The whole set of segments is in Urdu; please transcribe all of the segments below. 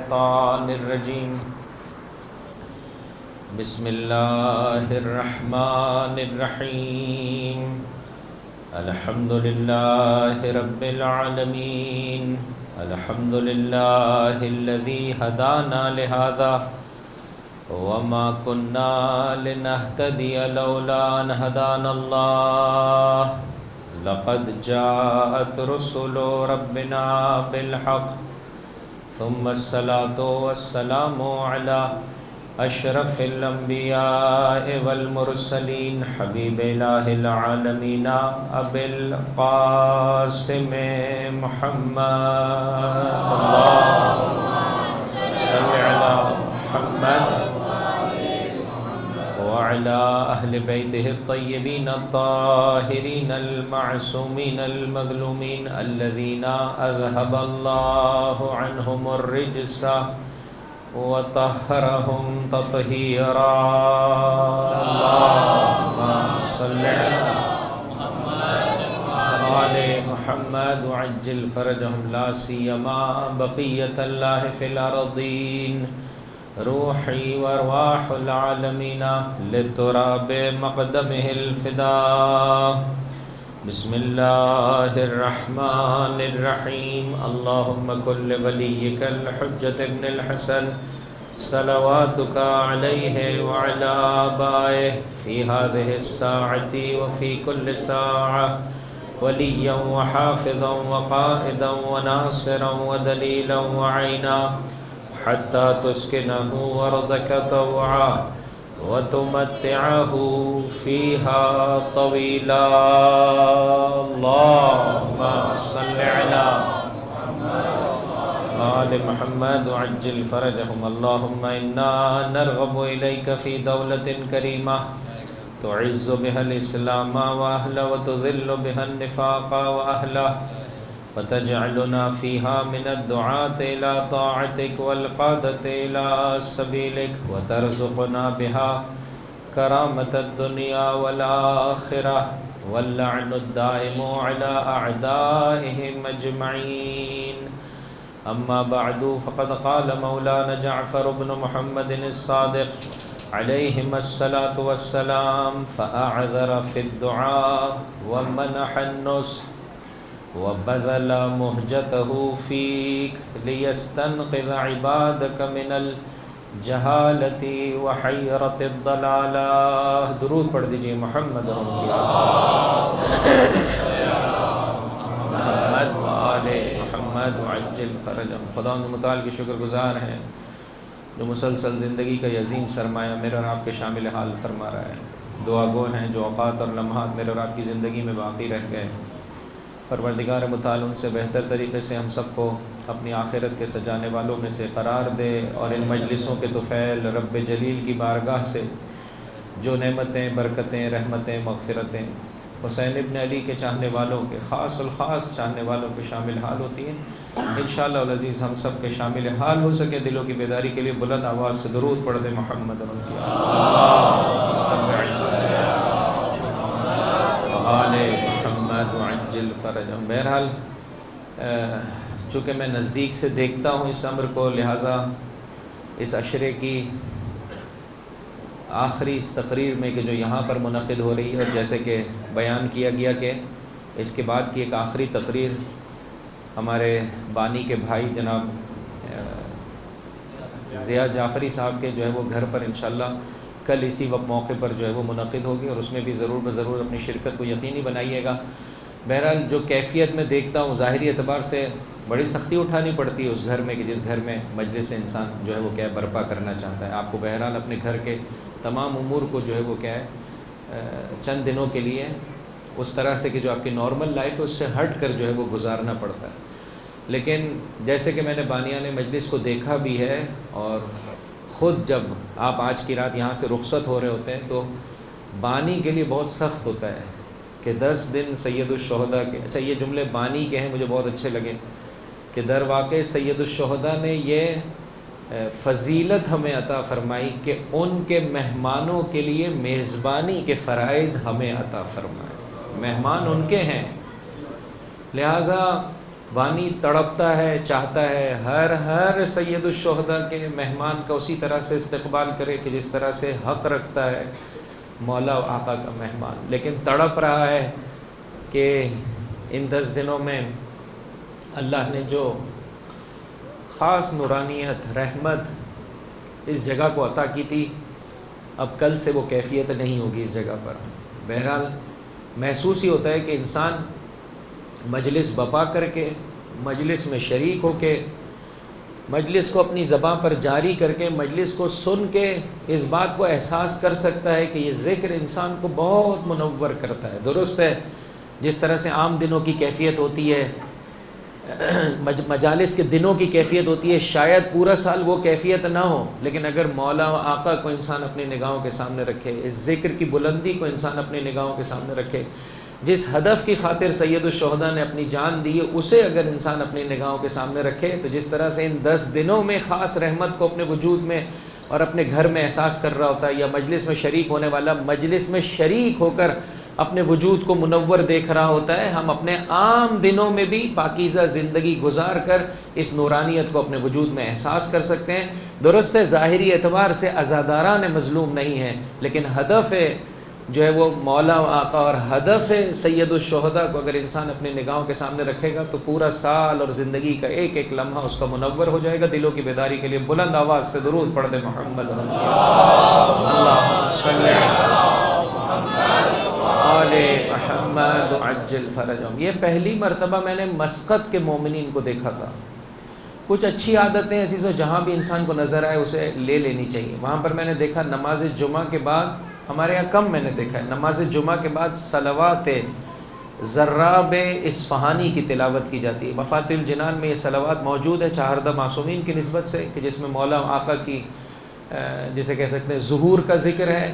الشيطان الرجيم بسم الله الرحمن الرحيم الحمد لله رب العالمين الحمد لله الذي هدانا لهذا وما كنا لنهتدي لولا أن هدانا الله لقد جاءت رسل ربنا بالحق ثم الصلاة والسلام على أشرف الأنبياء والمرسلين حبيب إله العالمين أبي القاسم محمد اللهم صل على محمد وعلى أهل بيته الطيبين الطاهرين المعصومين المظلومين الذين أذهب الله عنهم الرجس وطهرهم تطهيرا اللهم صل على آل محمد وعجل فرجهم لا سيما بقية الله في الأرضين روحي وارواح العالمين للتراب مقدمه الفداء بسم الله الرحمن الرحيم اللهم كن لوليك الحجة ابن الحسن صلواتك عليه وعلى آبائه في هذه الساعة وفي كل ساعة وليا وحافظا وقائدا وناصرا ودليلا وعينا حتى تسكنه أرضك طوعا وتمتعه فيها طويلا اللهم صل على آل محمد وعجل فرجهم اللهم إنا نرغب إليك في دولة كريمة تعز بها الإسلام وأهله وتذل بها النفاق وأهله وتجعلنا فيها من الدعاة إلى طاعتك والقادة إلى سبيلك وترزقنا بها كرامة الدنيا والآخرة واللعن الدائم على أعدائهم أجمعين أما بعد فقد قال مولانا جعفر بن محمد الصادق عليهما الصلاة والسلام فأعذر في الدعاء ومنح النصح وبذل مهجته فيك ليستنقذ عبادك من الجهالة وحيرة الضلالة درود پڑھ دیجئے محمد محمد وآل محمد وعجل فرجهم خدا متعال کی شکر گزار ہیں جو مسلسل زندگی کا یہ عظیم سرمایہ میرے اور آپ کے شامل حال فرما رہا ہے دعا گو ہیں جو اوقات اور لمحات میرے اور آپ کی زندگی میں باقی رہ گئے پروردگار متعال ان سے بہتر طریقے سے ہم سب کو اپنی آخرت کے سجانے والوں میں سے قرار دے اور ان مجلسوں کے طفیل رب جلیل کی بارگاہ سے جو نعمتیں برکتیں رحمتیں مغفرتیں حسین ابن علی کے چاہنے والوں کے خاص الخاص چاہنے والوں کے شامل حال ہوتی ہیں انشاءاللہ العزیز ہم سب کے شامل حال ہو سکے دلوں کی بیداری کے لیے بلند آواز سے درود پڑھ دیں محمد وعجل فرجهم بہرحال چونکہ میں نزدیک سے دیکھتا ہوں اس امر کو لہٰذا اس عشرے کی آخری اس تقریر میں کہ جو یہاں پر منعقد ہو رہی ہے اور جیسے کہ بیان کیا گیا کہ اس کے بعد کی ایک آخری تقریر ہمارے بانی کے بھائی جناب ضیاء جعفری صاحب کے جو ہے وہ گھر پر انشاءاللہ کل اسی وقت موقع پر جو ہے وہ منعقد ہوگی اور اس میں بھی ضرور بضرور اپنی شرکت کو یقینی بنائیے گا بہرحال جو کیفیت میں دیکھتا ہوں ظاہری اعتبار سے بڑی سختی اٹھانی پڑتی ہے اس گھر میں کہ جس گھر میں مجلس انسان جو ہے وہ کیا برپا کرنا چاہتا ہے آپ کو بہرحال اپنے گھر کے تمام امور کو جو ہے وہ کیا ہے چند دنوں کے لیے اس طرح سے کہ جو آپ کی نارمل لائف ہے اس سے ہٹ کر جو ہے وہ گزارنا پڑتا ہے لیکن جیسے کہ میں نے بانیان مجلس کو دیکھا بھی ہے اور خود جب آپ آج کی رات یہاں سے رخصت ہو رہے ہوتے ہیں تو بانی کے لیے بہت سخت ہوتا ہے کہ 10 دن سید الشہداء کے اچھا یہ جملے بانی کے ہیں مجھے بہت اچھے لگے کہ در واقع سید الشہداء نے یہ فضیلت ہمیں عطا فرمائی کہ ان کے مہمانوں کے لیے میزبانی کے فرائض ہمیں عطا فرمائے. مہمان ان کے ہیں، لہٰذا بانی تڑپتا ہے، چاہتا ہے ہر سید الشہداء کے مہمان کا اسی طرح سے استقبال کرے کہ جس طرح سے حق رکھتا ہے مولا و آقا کا مہمان، لیکن تڑپ رہا ہے کہ ان 10 دنوں میں اللہ نے جو خاص نورانیت، رحمت اس جگہ کو عطا کی تھی، اب کل سے وہ کیفیت نہیں ہوگی اس جگہ پر۔ بہرحال محسوس ہی ہوتا ہے کہ انسان مجلس بپا کر کے، مجلس میں شریک ہو کے، مجلس کو اپنی زبان پر جاری کر کے، مجلس کو سن کے اس بات کو احساس کر سکتا ہے کہ یہ ذکر انسان کو بہت منور کرتا ہے۔ درست ہے، جس طرح سے عام دنوں کی کیفیت ہوتی ہے، مجالس کے دنوں کی کیفیت ہوتی ہے، شاید پورا سال وہ کیفیت نہ ہو، لیکن اگر مولا و آقا کو انسان اپنی نگاہوں کے سامنے رکھے، اس ذکر کی بلندی کو انسان اپنی نگاہوں کے سامنے رکھے، جس ہدف کی خاطر سید الشہداء نے اپنی جان دی ہے اسے اگر انسان اپنی نگاہوں کے سامنے رکھے، تو جس طرح سے ان 10 دنوں میں خاص رحمت کو اپنے وجود میں اور اپنے گھر میں احساس کر رہا ہوتا ہے، یا مجلس میں شریک ہونے والا مجلس میں شریک ہو کر اپنے وجود کو منور دیکھ رہا ہوتا ہے، ہم اپنے عام دنوں میں بھی پاکیزہ زندگی گزار کر اس نورانیت کو اپنے وجود میں احساس کر سکتے ہیں۔ درست ہے، ظاہری اعتبار سے عزاداران مظلوم نہیں ہیں، لیکن ہدف جو ہے وہ مولا و آقا اور ہدف سید الشہداء کو اگر انسان اپنی نگاہوں کے سامنے رکھے گا تو پورا سال اور زندگی کا ایک ایک لمحہ اس کا منور ہو جائے گا۔ دلوں کی بیداری کے لیے بلند آواز سے درود پڑھ دے محمد اللہم صلی علی محمد عجل فرجہم۔ یہ پہلی مرتبہ میں نے مسقط کے مومنین کو دیکھا تھا۔ کچھ اچھی عادتیں ایسی سو جہاں بھی انسان کو نظر آئے اسے لے لینی چاہیے۔ وہاں پر میں نے دیکھا نماز جمعہ کے بعد، ہمارے یہاں کم میں نے دیکھا ہے، نماز جمعہ کے بعد صلوات زراب اصفہانی کی تلاوت کی جاتی ہے۔ مفاتح الجنان میں یہ صلوات موجود ہے چہاردہ معصومین کی نسبت سے، کہ جس میں مولا آقا کی جسے کہہ سکتے ہیں ظہور کا ذکر ہے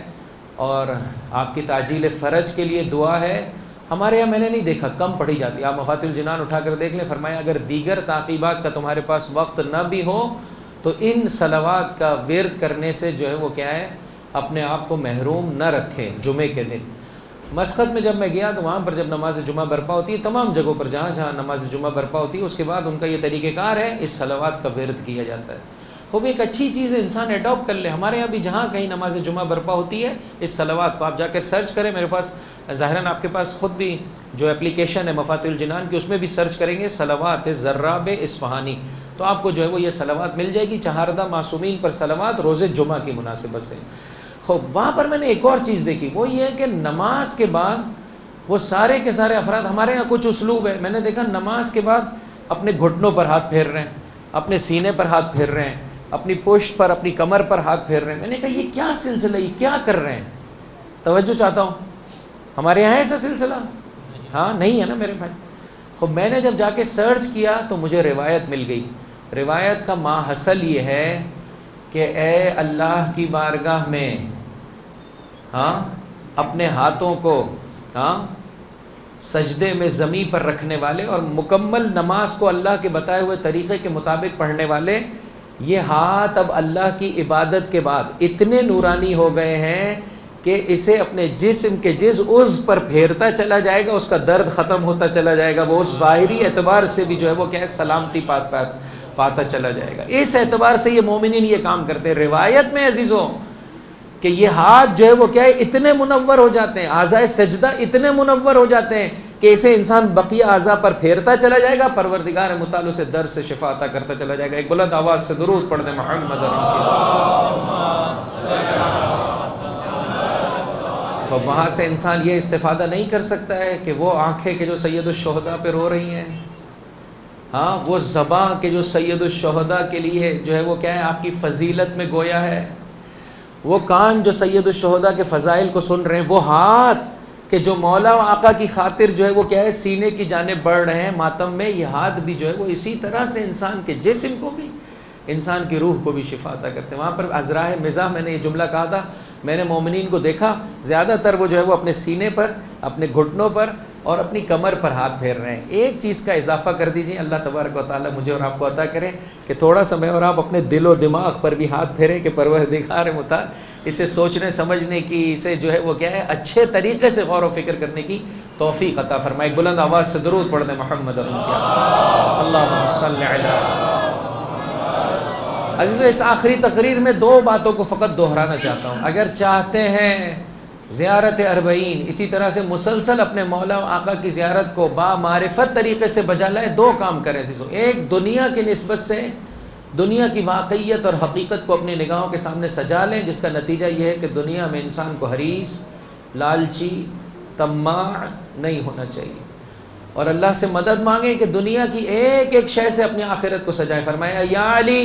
اور آپ کی تعجیل فرج کے لیے دعا ہے۔ ہمارے یہاں میں نے نہیں دیکھا، کم پڑھی جاتی ہے۔ آپ مفاتح الجنان اٹھا کر دیکھ لیں، فرمایا اگر دیگر تعقیبات کا تمہارے پاس وقت نہ بھی ہو تو ان صلوات کا ورد کرنے سے جو ہے وہ کیا ہے، اپنے آپ کو محروم نہ رکھیں جمعے کے دن۔ مسقط میں جب میں گیا تو وہاں پر جب نماز جمعہ برپا ہوتی ہے، تمام جگہوں پر جہاں جہاں نماز جمعہ برپا ہوتی ہے، اس کے بعد ان کا یہ طریقہ کار ہے، اس صلوات کا ورد کیا جاتا ہے۔ خوب ایک اچھی چیز ہے، انسان اڈاپٹ کر لے۔ ہمارے یہاں بھی جہاں کہیں نماز جمعہ برپا ہوتی ہے، اس صلوات کو آپ جا کر سرچ کریں، میرے پاس ظاہراً آپ کے پاس خود بھی جو اپلیکیشن ہے مفاتح الجنان کی، اس میں بھی سرچ کریں گے صلوات زراب اصفہانی، تو آپ کو جو ہے وہ یہ صلوات مل جائے گی۔ چہاردہ معصومین پر صلوات روز جمعہ کی مناسبت سے۔ خوب وہاں پر میں نے ایک اور چیز دیکھی، وہ یہ ہے کہ نماز کے بعد وہ سارے کے سارے افراد، ہمارے یہاں کچھ اسلوب ہے، میں نے دیکھا نماز کے بعد اپنے گھٹنوں پر ہاتھ پھیر رہے ہیں، اپنے سینے پر ہاتھ پھیر رہے ہیں، اپنی پشت پر، اپنی کمر پر ہاتھ پھیر رہے ہیں۔ میں نے کہا یہ کیا سلسلہ، یہ کیا کر رہے ہیں؟ توجہ چاہتا ہوں، ہمارے یہاں ایسا سلسلہ؟ ہاں نہیں ہے نا میرے بھائی۔ خوب میں نے جب جا کے سرچ کیا تو مجھے روایت مل گئی۔ روایت کا ماحصل یہ ہے کہ اے اللہ کی بارگاہ میں اپنے ہاتھوں کو سجدے میں زمین پر رکھنے والے اور مکمل نماز کو اللہ کے بتائے ہوئے طریقے کے مطابق پڑھنے والے، یہ ہاتھ اب اللہ کی عبادت کے بعد اتنے نورانی ہو گئے ہیں کہ اسے اپنے جسم کے جز عضو پر پھیرتا چلا جائے گا، اس کا درد ختم ہوتا چلا جائے گا، وہ اس ظاہری اعتبار سے بھی جو ہے وہ کیا ہے سلامتی پاتا چلا جائے گا۔ اس اعتبار سے یہ مومنین یہ کام کرتے ہیں۔ روایت میں عزیزوں کہ یہ ہاتھ جو ہے وہ کیا ہے اتنے منور ہو جاتے ہیں، اعضائے سجدہ اتنے منور ہو جاتے ہیں کہ اسے انسان بقیہ اعضاء پر پھیرتا چلا جائے گا، پروردگار متعال سے درد سے شفا عطا کرتا چلا جائے گا۔ ایک بلند آواز سے درود پڑھ دیں محمد۔ تو وہاں سے انسان یہ استفادہ نہیں کر سکتا ہے کہ وہ آنکھیں کہ جو سید الشہداء پہ رو رہی ہیں، وہ زباں کہ جو سید الشہداء کے لیے جو ہے وہ کیا ہے آپ کی فضیلت میں گویا ہے، وہ کان جو سید الشہداء کے فضائل کو سن رہے ہیں، وہ ہاتھ کہ جو مولا و آقا کی خاطر جو ہے وہ کیا ہے سینے کی جانب بڑھ رہے ہیں ماتم میں، یہ ہاتھ بھی جو ہے وہ اسی طرح سے انسان کے جسم کو بھی، انسان کی روح کو بھی شفا عطا کرتے ہیں۔ وہاں پر عذراء مزاح میں نے یہ جملہ کہا تھا، میں نے مومنین کو دیکھا زیادہ تر وہ جو ہے وہ اپنے سینے پر، اپنے گھٹنوں پر اور اپنی کمر پر ہاتھ پھیر رہے ہیں۔ ایک چیز کا اضافہ کر دیجئے، اللہ تبارک و تعالیٰ مجھے اور آپ کو عطا کرے کہ تھوڑا سا میں اور آپ اپنے دل و دماغ پر بھی ہاتھ پھیریں کہ پروردگار متعال اسے سوچنے سمجھنے کی، اسے جو ہے وہ کیا ہے اچھے طریقے سے غور و فکر کرنے کی توفیق عطا فرمائے. ایک بلند آواز سے درود پڑھ دیں محمد اللہم صلی علی. عزیزو اس آخری تقریر میں دو باتوں کو فقط دہرانا چاہتا ہوں. اگر چاہتے ہیں زیارت اربعین اسی طرح سے مسلسل اپنے مولا و آقا کی زیارت کو با معرفت طریقے سے بجا لائے، دو کام کریں عزیزو. ایک دنیا کی نسبت سے دنیا کی واقعیت اور حقیقت کو اپنی نگاہوں کے سامنے سجا لیں، جس کا نتیجہ یہ ہے کہ دنیا میں انسان کو حریص، لالچی، طماع نہیں ہونا چاہیے. اور اللہ سے مدد مانگیں کہ دنیا کی ایک ایک شے سے اپنی آخرت کو سجائیں. فرمایا یا علی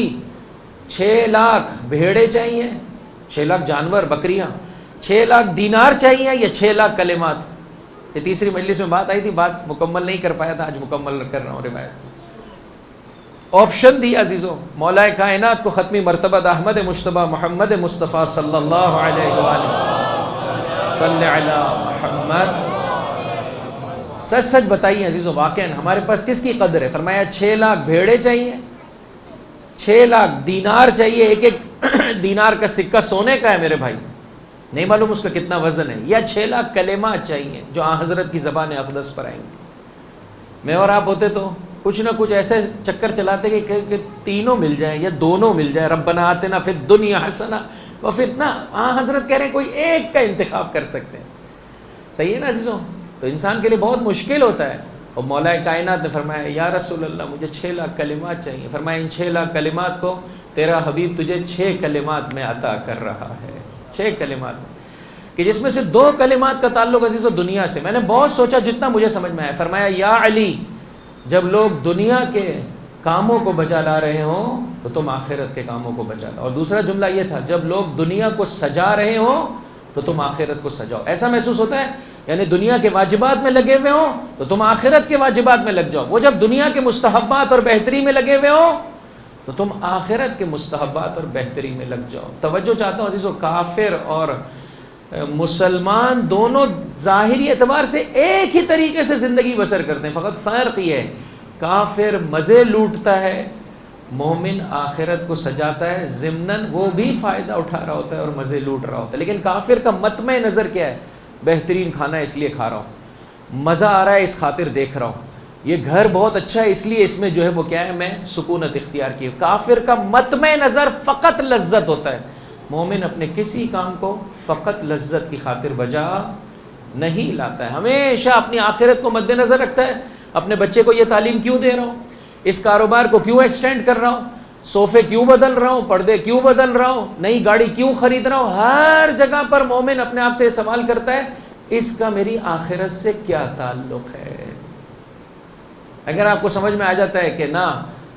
6 لاکھ بھیڑے چاہیے، 6 لاکھ جانور بکریاں، 6 لاکھ دینار چاہیے یا 6 لاکھ کلمات. یہ تیسری مجلس میں بات آئی تھی، بات مکمل نہیں کر پایا تھا، آج مکمل کر رہا ہوں روایت. آپشن دی عزیزو مولا کائنات کو ختمی مرتبہ احمد مجتبی محمد مصطفیٰ صلی اللہ علیہ وآلہ صلی علی محمد. سچ سچ بتائیے عزیزو واقعاً ہمارے پاس کس کی قدر ہے؟ فرمایا 6 لاکھ بھیڑے چاہیے، 6 لاکھ دینار چاہیے. ایک ایک دینار کا سکہ سونے کا ہے میرے بھائی، نہیں معلوم اس کا کتنا وزن ہے. یا 6 لاکھ کلمات چاہیے جو آن حضرت کی زبان اقدس پر آئیں گے. میں اور آپ ہوتے تو کچھ نہ کچھ ایسے چکر چلاتے کہ تینوں مل جائیں یا دونوں مل جائیں. ربنا آتنا فی الدنیا حسنہ وفی آن حضرت کہہ رہے ہیں کوئی ایک کا انتخاب کر سکتے ہیں. صحیح ہے نا عزیزوں؟ تو انسان کے لیے بہت مشکل ہوتا ہے. اور مولا کائنات نے فرمایا یا رسول اللہ مجھے 6 لاکھ کلمات چاہیے. فرمایا ان 6 لاکھ کلمات کو تیرا حبیب تجھے 6 کلمات میں عطا کر رہا ہے. 6 کلمات کہ جس میں سے 2 کلمات کا تعلق عزیزو دنیا سے. میں نے بہت سوچا جتنا مجھے سمجھ میں آیا. فرمایا یا علی جب لوگ دنیا کے کاموں کو بچا لا رہے ہوں تو تم آخرت کے کاموں کو بچا لاؤ. اور دوسرا جملہ یہ تھا جب لوگ دنیا کو سجا رہے ہوں تو تم آخرت کو سجاؤ. ایسا محسوس ہوتا ہے یعنی دنیا کے واجبات میں لگے ہوئے ہوں تو تم آخرت کے واجبات میں لگ جاؤ. وہ جب دنیا کے مستحبات اور بہتری میں لگے ہوئے ہوں تو تم آخرت کے مستحبات اور بہتری میں لگ جاؤ. توجہ چاہتا ہوں عزیزو، کافر اور مسلمان دونوں ظاہری اعتبار سے ایک ہی طریقے سے زندگی بسر کرتے ہیں. فقط فرق یہ ہے کافر مزے لوٹتا ہے، مومن آخرت کو سجاتا ہے. ضمناً وہ بھی فائدہ اٹھا رہا ہوتا ہے اور مزے لوٹ رہا ہوتا ہے. لیکن کافر کا مطمع نظر کیا ہے؟ بہترین کھانا اس لیے کھا رہا ہوں، مزہ آ رہا ہے اس خاطر دیکھ رہا ہوں، یہ گھر بہت اچھا ہے اس لیے اس میں جو ہے وہ کیا ہے میں سکونت اختیار کی. کافر کا مطمع نظر فقط لذت ہوتا ہے. مومن اپنے کسی کام کو فقط لذت کی خاطر بجا نہیں لاتا ہے، ہمیشہ اپنی آخرت کو مد نظر رکھتا ہے. اپنے بچے کو یہ تعلیم کیوں دے رہا ہوں، اس کاروبار کو کیوں ایکسٹینڈ کر رہا ہوں، صوفے کیوں بدل رہا ہوں، پردے کیوں بدل رہا ہوں، نئی گاڑی کیوں خرید رہا ہوں. ہر جگہ پر مومن اپنے آپ سے یہ سوال کرتا ہے اس کا میری آخرت سے کیا تعلق ہے. اگر آپ کو سمجھ میں آ جاتا ہے کہ نہ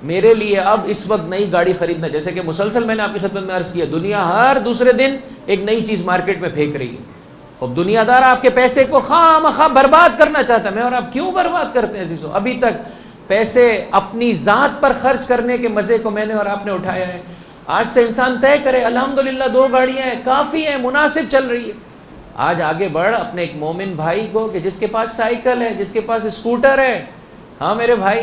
میرے لیے اب اس وقت نئی گاڑی خریدنا، جیسے کہ مسلسل میں نے آپ کی خدمت میں عرض کیا دنیا ہر دوسرے دن ایک نئی چیز مارکیٹ میں پھینک رہی ہے. اب دنیا دار آپ کے پیسے کو خواہ مخواہ برباد کرنا چاہتا ہے. میں اور آپ کیوں برباد کرتے ہیں عزیزو؟ ابھی تک پیسے اپنی ذات پر خرچ کرنے کے مزے کو میں نے اور آپ نے اٹھایا ہے. آج سے انسان طے کرے الحمدللہ 2 گاڑیاں ہیں کافی ہیں، مناسب چل رہی ہے. آج آگے بڑھ اپنے ایک مومن بھائی کو کہ جس کے پاس سائیکل ہے، جس کے پاس اسکوٹر ہے، ہاں میرے بھائی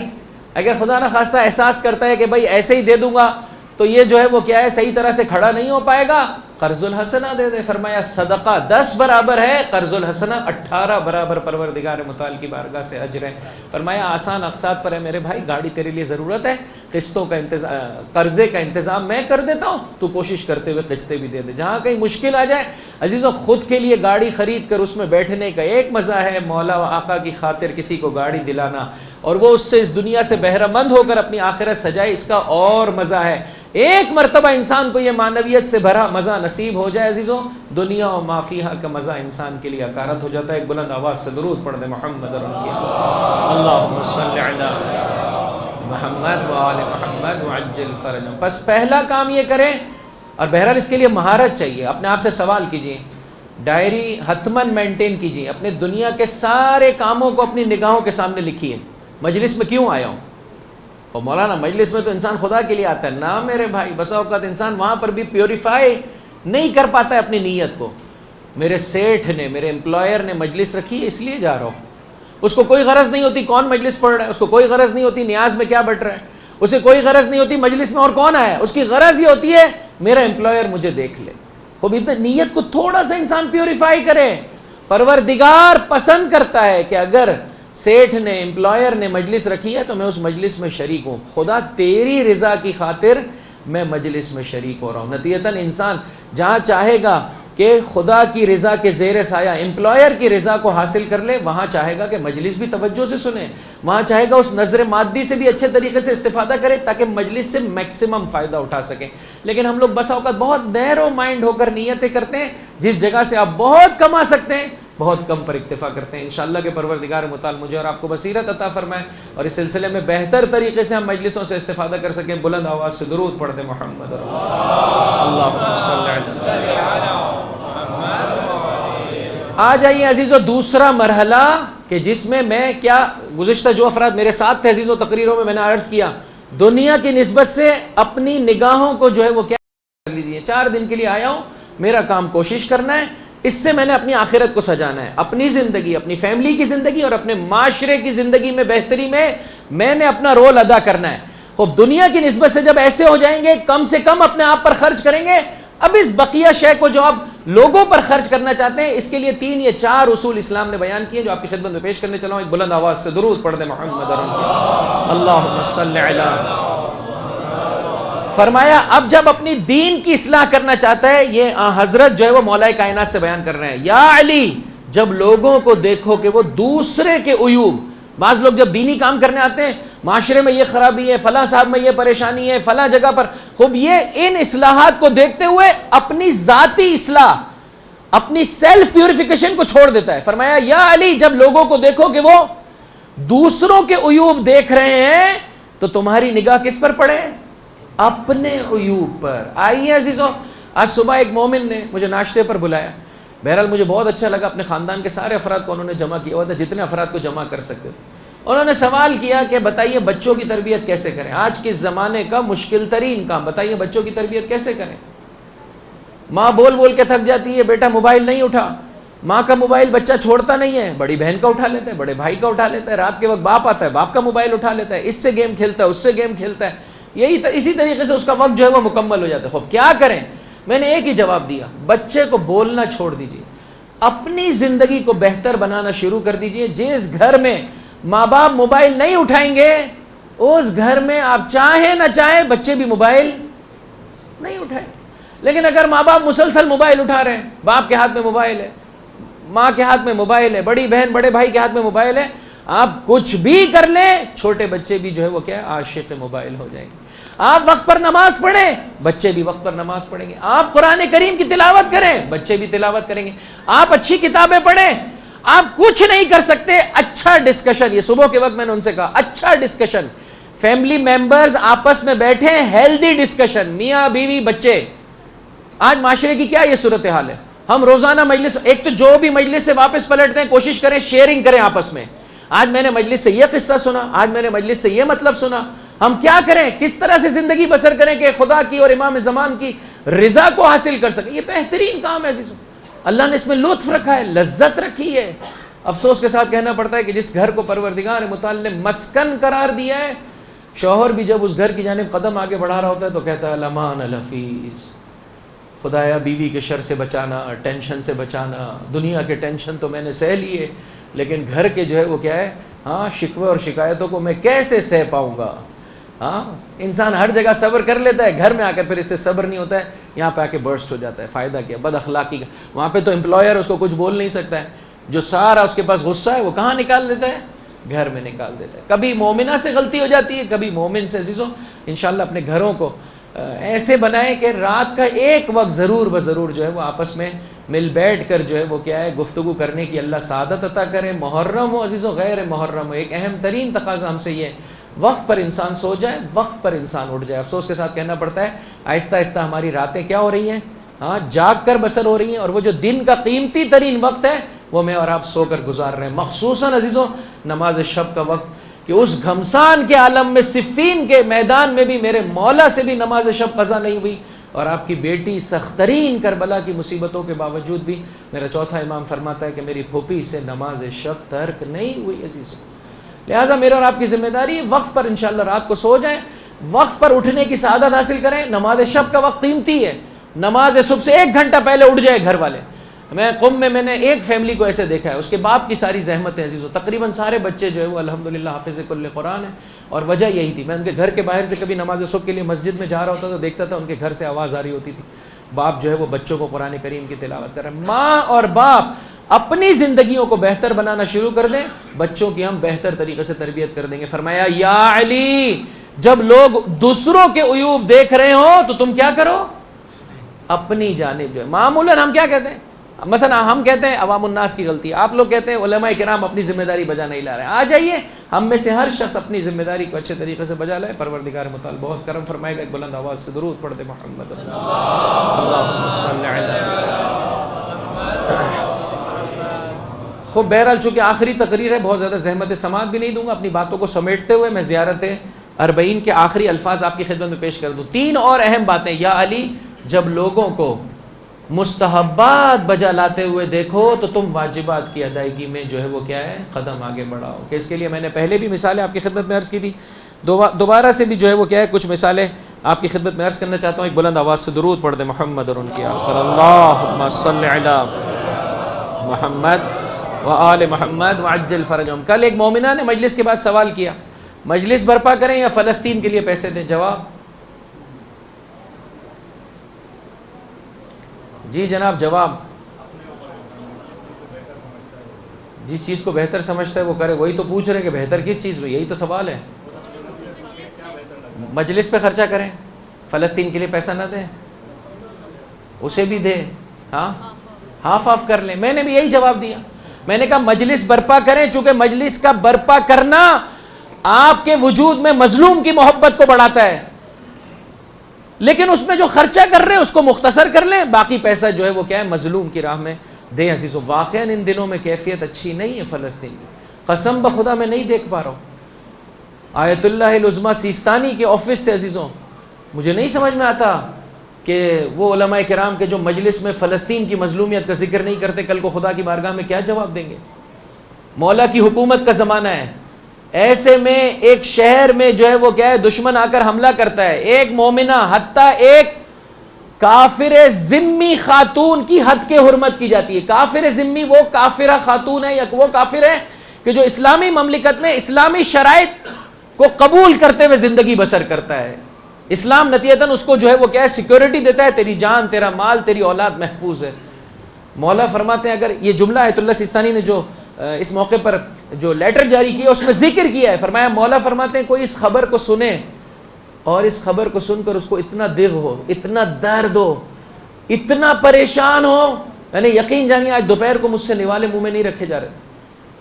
اگر خدا نہ خواستہ احساس کرتا ہے کہ بھائی ایسے ہی دے دوں گا تو یہ جو ہے وہ کیا ہے صحیح طرح سے کھڑا نہیں ہو پائے گا، قرض الحسنہ دے دے. فرمایا صدقہ 10 برابر ہے، قرض الحسنہ 18 برابر پروردگار متعال کی بارگاہ سے اجر ہے. فرمایا آسان اقساط پر ہے میرے بھائی، گاڑی تیرے لیے ضرورت ہے، قسطوں کا انتظام، قرضے کا انتظام میں کر دیتا ہوں، تو کوشش کرتے ہوئے قسطیں بھی دے دے. جہاں کہیں مشکل آ جائے عزیزو، خود کے لیے گاڑی خرید کر اس میں بیٹھنے کا ایک مزہ ہے، مولا و آقا کی خاطر کسی کو گاڑی دلانا اور وہ اس سے اس دنیا سے بہرہ مند ہو کر اپنی آخرت سجائے، اس کا اور مزہ ہے. ایک مرتبہ انسان کو یہ معنویت سے بھرا مزہ نصیب ہو جائے عزیزو، دنیا و ما فیہا کا مزہ انسان کے لیے عکارت ہو جاتا ہے. ایک بلند آواز سے درود پڑھ دے محمد اللہم صلی علی محمد وآل محمد وعجل فرجہم. بس پہلا کام یہ کریں، اور بہرحال اس کے لیے مہارت چاہیے. اپنے آپ سے سوال کیجئے، ڈائری حتماً مینٹین کیجئے، اپنے دنیا کے سارے کاموں کو اپنی نگاہوں کے سامنے لکھیے. مجلس میں کیوں آیا ہوں؟ اور مولانا مجلس میں تو انسان خدا کے لیے آتا ہے نا میرے بھائی. بسا اوقات انسان وہاں پر بھی پیوریفائی نہیں کر پاتا ہے اپنی نیت کو. میرے سیٹھ نے، میرے امپلائر نے مجلس رکھی ہے اس لیے جا رہا ہوں. اس کو کوئی غرض نہیں ہوتی کون مجلس پڑھ رہا ہے، اس کو کوئی غرض نہیں ہوتی نیاز میں کیا بٹ رہا ہے، اسے کوئی غرض نہیں ہوتی مجلس میں اور کون آیا ہے. اس کی غرض یہ ہوتی ہے میرا امپلائر مجھے دیکھ لے. خوب اتنا نیت کو تھوڑا سا انسان پیوریفائی کرے. پروردگار پسند کرتا ہے کہ اگر سیٹھ نے امپلائر نے مجلس رکھی ہے تو میں اس مجلس میں شریک ہوں. خدا تیری رضا کی خاطر میں مجلس میں شریک ہو رہا ہوں. نتیجتاً انسان جہاں چاہے گا کہ خدا کی رضا کے زیر سایہ امپلائر کی رضا کو حاصل کر لے, وہاں چاہے گا کہ مجلس بھی توجہ سے سنے, وہاں چاہے گا اس نظر مادی سے بھی اچھے طریقے سے استفادہ کرے تاکہ مجلس سے میکسیمم فائدہ اٹھا سکیں. لیکن ہم لوگ بسا اوقات بہت نیرو مائنڈ ہو کر نیتیں کرتے ہیں, جس جگہ سے آپ بہت کما سکتے ہیں بہت کم پر اکتفا کرتے ہیں. انشاءاللہ کہ پروردگار متعال مجھے اور آپ کو بصیرت عطا فرمائے اور اس سلسلے میں بہتر طریقے سے ہم مجلسوں سے استفادہ کر سکیں. بلند آواز سے درود پڑھتے محمد اللہم صلی علی. آ جائیے عزیزو دوسرا مرحلہ کہ جس میں کیا گزشتہ جو افراد میرے ساتھ تھے عزیزو تقریروں میں میں نے عرض کیا, دنیا کی نسبت سے اپنی نگاہوں کو جو ہے وہ کیا کر لیجیے. 4 دن کے لیے آیا ہوں, میرا کام کوشش کرنا ہے, اس سے میں نے اپنی آخرت کو سجانا ہے, اپنی زندگی, اپنی فیملی کی زندگی اور اپنے معاشرے کی زندگی میں بہتری میں نے اپنا رول ادا کرنا ہے. خوب دنیا کی نسبت سے جب ایسے ہو جائیں گے, کم سے کم اپنے آپ پر خرچ کریں گے. اب اس بقیہ شے کو جو آپ لوگوں پر خرچ کرنا چاہتے ہیں, اس کے لیے 3 یا 4 اصول اسلام نے بیان کیے جو آپ کی خدمت میں پیش کرنے چلا ہوں. ایک بلند آواز سے درود پڑھ دیں محمد اللہم صلی علی. فرمایا اب جب اپنی دین کی اصلاح کرنا چاہتا ہے, یہ حضرت جو ہے وہ مولا کائنات سے بیان کر رہے ہیں, یا علی جب لوگوں کو دیکھو کہ وہ دوسرے کے عیوب, بعض لوگ جب دینی کام کرنے آتے ہیں معاشرے میں یہ خرابی ہے, فلاں صاحب میں یہ پریشانی ہے, فلاں جگہ پر, خوب یہ ان اصلاحات کو دیکھتے ہوئے اپنی ذاتی اصلاح, اپنی سیلف پیوریفیکیشن کو چھوڑ دیتا ہے. فرمایا یا علی جب لوگوں کو دیکھو کہ وہ دوسروں کے عیوب دیکھ رہے ہیں تو تمہاری نگاہ کس پر پڑے؟ اپنے عیوب پر. آئیے عزیزو, آج صبح ایک مومن نے مجھے ناشتے پر بلایا. بہرحال مجھے بہت اچھا لگا, اپنے خاندان کے سارے افراد کو انہوں نے جمع کیا ہوا تھا, جتنے افراد کو جمع کر سکتے تھے. انہوں نے سوال کیا کہ بتائیے بچوں کی تربیت کیسے کریں, آج کے زمانے کا مشکل ترین کام, بتائیے بچوں کی تربیت کیسے کریں. ماں بول بول کے تھک جاتی ہے, بیٹا موبائل نہیں اٹھا, ماں کا موبائل بچہ چھوڑتا نہیں ہے, بڑی بہن کا اٹھا لیتا ہے, بڑے بھائی کا اٹھا لیتا ہے, رات کے وقت باپ آتا ہے باپ کا موبائل اٹھا لیتا ہے, اس سے گیم کھیلتا ہے اس سے گیم کھیلتا ہے, اسی طریقے سے اس کا وقت جو ہے وہ مکمل ہو جاتا ہے. خوب کیا کریں؟ میں نے ایک ہی جواب دیا, بچے کو بولنا چھوڑ دیجیے, اپنی زندگی کو بہتر بنانا شروع کر دیجیے. جس گھر میں ماں باپ موبائل نہیں اٹھائیں گے اس گھر میں آپ چاہیں نہ چاہیں بچے بھی موبائل نہیں اٹھائیں. لیکن اگر ماں باپ مسلسل موبائل اٹھا رہے ہیں, باپ کے ہاتھ میں موبائل ہے, ماں کے ہاتھ میں موبائل ہے, بڑی بہن بڑے بھائی کے ہاتھ میں موبائل ہے, آپ کچھ بھی کر لیں چھوٹے بچے بھی جو ہے وہ کیا عاشق موبائل ہو جائیں گے. آپ وقت پر نماز پڑھیں بچے بھی وقت پر نماز پڑھیں گے, آپ قرآن کریم کی تلاوت کریں بچے بھی تلاوت کریں گے, آپ اچھی کتابیں پڑھیں. آپ کچھ نہیں کر سکتے, اچھا ڈسکشن, یہ صبح کے وقت میں نے ان سے کہا اچھا ڈسکشن, فیملی ممبرز آپس میں بیٹھے, ہیلدی ڈسکشن, میاں بیوی بچے. آج معاشرے کی کیا یہ صورتحال ہے, ہم روزانہ مجلس, ایک تو جو بھی مجلس سے واپس پلٹتے ہیں کوشش کریں شیئرنگ کریں آپس میں. آج میں نے مجلس سے یہ قصہ سنا, آج میں نے مجلس سے یہ مطلب سنا. ہم کیا کریں, کس طرح سے زندگی بسر کریں کہ خدا کی اور امام زمان کی رضا کو حاصل کر سکیں. یہ بہترین کام ہے عزیزو, اللہ نے اس میں لطف رکھا ہے, لذت رکھی ہے. افسوس کے ساتھ کہنا پڑتا ہے کہ جس گھر کو پروردگار متعال نے مسکن قرار دیا ہے, شوہر بھی جب اس گھر کی جانب قدم آگے بڑھا رہا ہوتا ہے تو کہتا ہے الامان الحفیظ, خدایا بیوی کے شر سے بچانا, ٹینشن سے بچانا. دنیا کے ٹینشن تو میں نے سہ لیے لیکن گھر کے جو ہے وہ کیا ہے, شکوے اور شکایتوں کو میں کیسے سہ پاؤں گا. انسان ہر جگہ صبر کر لیتا ہے, گھر میں آ کر پھر اس سے صبر نہیں ہوتا ہے, یہاں پہ آ کے برسٹ ہو جاتا ہے. فائدہ کیا, بد اخلاقی کا. وہاں پہ تو امپلائر اس کو کچھ بول نہیں سکتا ہے, جو سارا اس کے پاس غصہ ہے وہ کہاں نکال دیتا ہے, گھر میں نکال دیتا ہے. کبھی مومنہ سے غلطی ہو جاتی ہے, کبھی مومن سے. عزیزو انشاءاللہ اپنے گھروں کو ایسے بنائیں کہ رات کا ایک وقت ضرور بضرور جو ہے وہ آپس میں مل بیٹھ کر جو ہے وہ کیا ہے گفتگو کرنے کی اللہ سعادت عطا کرے. محرم ہو عزیزو غیر محرم ہو, ایک اہم ترین تقاضا ہم سے یہ, وقت پر انسان سو جائے, وقت پر انسان اٹھ جائے. افسوس کے ساتھ کہنا پڑتا ہے آہستہ آہستہ ہماری راتیں کیا ہو رہی ہیں, جاگ کر بسر ہو رہی ہیں, اور وہ جو دن کا قیمتی ترین وقت ہے وہ میں اور آپ سو کر گزار رہے ہیں. مخصوصاً عزیزو نماز شب کا وقت, کہ اس گھمسان کے عالم میں صفین کے میدان میں بھی میرے مولا سے بھی نماز شب قضا نہیں ہوئی, اور آپ کی بیٹی سخترین کربلا کی مصیبتوں کے باوجود بھی میرا چوتھا امام فرماتا ہے کہ میری پھوپھی سے نماز شب ترک نہیں ہوئی. عزیزو لہٰذا میرے اور آپ کی ذمہ داری وقت پر انشاءاللہ رات کو سو جائیں, وقت پر اٹھنے کی سعادت حاصل کریں. نماز شب کا وقت قیمتی ہے, نماز صبح سے 1 گھنٹہ پہلے اٹھ جائے گھر والے. میں قم میں نے ایک فیملی کو ایسے دیکھا ہے، اس کے باپ کی ساری زحمت ہے عزیزو، تقریباً سارے بچے جو ہے وہ الحمدللہ حافظ کل قرآن ہیں، اور وجہ یہی تھی، میں ان کے گھر کے باہر سے کبھی نماز صبح کے لیے مسجد میں جا رہا ہوتا تو دیکھتا تھا ان کے گھر سے آواز آ رہی ہوتی تھی، باپ جو ہے وہ بچوں کو قرآن کریم کی تلاوت کر رہے ہیں۔ ماں اور باپ اپنی زندگیوں کو بہتر بنانا شروع کر دیں، بچوں کی ہم بہتر طریقے سے تربیت کر دیں گے۔ فرمایا یا علی، جب لوگ دوسروں کے عیوب دیکھ رہے ہوں تو تم کیا کرو، اپنی جانب جو ہے، معمولاً ہم کیا کہتے ہیں، مثلا ہم کہتے ہیں عوام الناس کی غلطی، آپ لوگ کہتے ہیں علماء کرام اپنی ذمہ داری بجا نہیں لا رہے ہیں۔ آ جائیے، ہم میں سے ہر شخص اپنی ذمہ داری کو اچھے طریقے سے بجا لائے، پروردگار متعال بہت کرم فرمائے گا۔ ایک بلند آواز سے درود پڑھتے محمد اللہم صلی علی۔ خوب بہرحال چونکہ آخری تقریر ہے، بہت زیادہ زحمت سماعت بھی نہیں دوں گا، اپنی باتوں کو سمیٹتے ہوئے میں زیارت اربعین کے آخری الفاظ آپ کی خدمت میں پیش کر دوں۔ تین اور اہم باتیں۔ یا علی، جب لوگوں کو مستحبات بجا لاتے ہوئے دیکھو تو تم واجبات کی ادائیگی میں جو ہے وہ کیا ہے، قدم آگے بڑھاؤ۔ کہ اس کے لیے میں نے پہلے بھی مثالیں آپ کی خدمت میں عرض کی تھی، دوبارہ سے بھی جو ہے وہ کیا ہے کچھ مثالیں آپ کی خدمت میں عرض کرنا چاہتا ہوں۔ ایک بلند آواز سے درود پڑھ دے محمد اور ان کی آل پر، اللہم صلی علی محمد وآل محمد وعجل فرجہم۔ کل ایک مومنہ نے مجلس کے بعد سوال کیا، مجلس برپا کریں یا فلسطین کے لیے پیسے دیں؟ جواب، جی جناب جواب، جس چیز کو بہتر سمجھتا ہے وہ کرے۔ وہی تو پوچھ رہے ہیں کہ بہتر کس چیز میں، یہی تو سوال ہے۔ مجلس پہ خرچہ کریں، فلسطین کے لیے پیسہ نہ دیں، اسے بھی دیں، ہاں ہاف آف کر لیں۔ میں نے بھی یہی جواب دیا، میں نے کہا مجلس برپا کریں، چونکہ مجلس کا برپا کرنا آپ کے وجود میں مظلوم کی محبت کو بڑھاتا ہے، لیکن اس میں جو خرچہ کر رہے ہیں اس کو مختصر کر لیں، باقی پیسہ جو ہے وہ کیا ہے، مظلوم کی راہ میں دیں۔ عزیزو، واقعاً ان دنوں میں کیفیت اچھی نہیں ہے فلسطین کی، قسم بخدا میں نہیں دیکھ پا رہا ہوں۔ آیت اللہ العظمیٰ سیستانی کے آفس سے عزیزوں مجھے نہیں سمجھ میں آتا کہ وہ علماء کرام کے جو مجلس میں فلسطین کی مظلومیت کا ذکر نہیں کرتے، کل کو خدا کی بارگاہ میں کیا جواب دیں گے؟ مولا کی حکومت کا زمانہ ہے، ایسے میں ایک شہر میں جو ہے وہ کیا ہے، دشمن آ کر حملہ کرتا ہے، ایک مومنہ حتیٰ ایک کافر ذمی خاتون کی حد کے حرمت کی جاتی ہے۔ کافر ذمی وہ کافرہ خاتون ہے یا وہ کافر ہے کہ جو اسلامی مملکت میں اسلامی شرائط کو قبول کرتے ہوئے زندگی بسر کرتا ہے، اسلام نتیجتاً اس کو جو ہے وہ کیا ہے، سیکیورٹی دیتا ہے، تیری جان، تیرا مال، تیری اولاد محفوظ ہے۔ مولا فرماتے ہیں، اگر یہ جملہ آیت اللہ سیستانی نے جو اس موقع پر جو لیٹر جاری کیا اس میں ذکر کیا ہے، فرمایا مولا فرماتے ہیں کوئی اس خبر کو سنے اور اس خبر کو سن کر اس کو اتنا دغ ہو، اتنا درد ہو، اتنا پریشان ہو، یعنی یقین جانیے آج دوپہر کو مجھ سے نوالے منہ میں نہیں رکھے جا رہے۔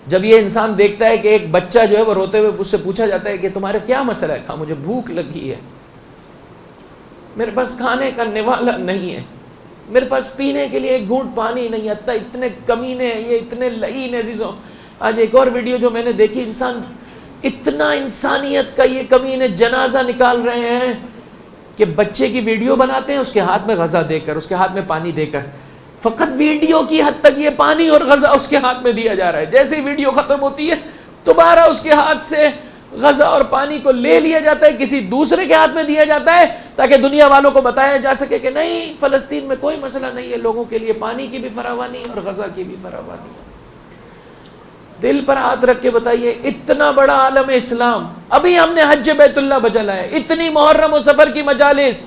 جب یہ انسان دیکھتا ہے کہ ایک بچہ جو ہے وہ روتے ہوئے اس سے پوچھا جاتا ہے کہ تمہارا کیا مسئلہ ہے، کہا مجھے بھوک لگی ہے، میرے پاس کھانے کا نوالا نہیں ہے، میرے پاس پینے کے لیے ایک گھونٹ پانی نہیں آتا، اتنے کمینے ہیں یہ، اتنے لعین عزیزوں۔ آج ایک اور ویڈیو جو میں نے دیکھی، انسان اتنا انسانیت کا یہ کمینے جنازہ نکال رہے ہیں کہ بچے کی ویڈیو بناتے ہیں، اس کے ہاتھ میں غذا دے کر، اس کے ہاتھ میں پانی دے کر، فقط ویڈیو کی حد تک یہ پانی اور غذا اس کے ہاتھ میں دیا جا رہا ہے۔ جیسے ہی ویڈیو ختم ہوتی ہے دوبارہ اس کے ہاتھ سے غذا اور پانی کو لے لیا جاتا ہے، کسی دوسرے کے ہاتھ میں دیا جاتا ہے تاکہ دنیا والوں کو بتایا جا سکے کہ نہیں، فلسطین میں کوئی مسئلہ نہیں ہے، لوگوں کے لیے پانی کی بھی فراوانی اور غذا کی بھی فراوانی ہے۔ دل پر ہاتھ رکھ کے بتائیے، اتنا بڑا عالم اسلام، ابھی ہم نے حج بیت اللہ بجا لایا، اتنی محرم و سفر کی مجالس،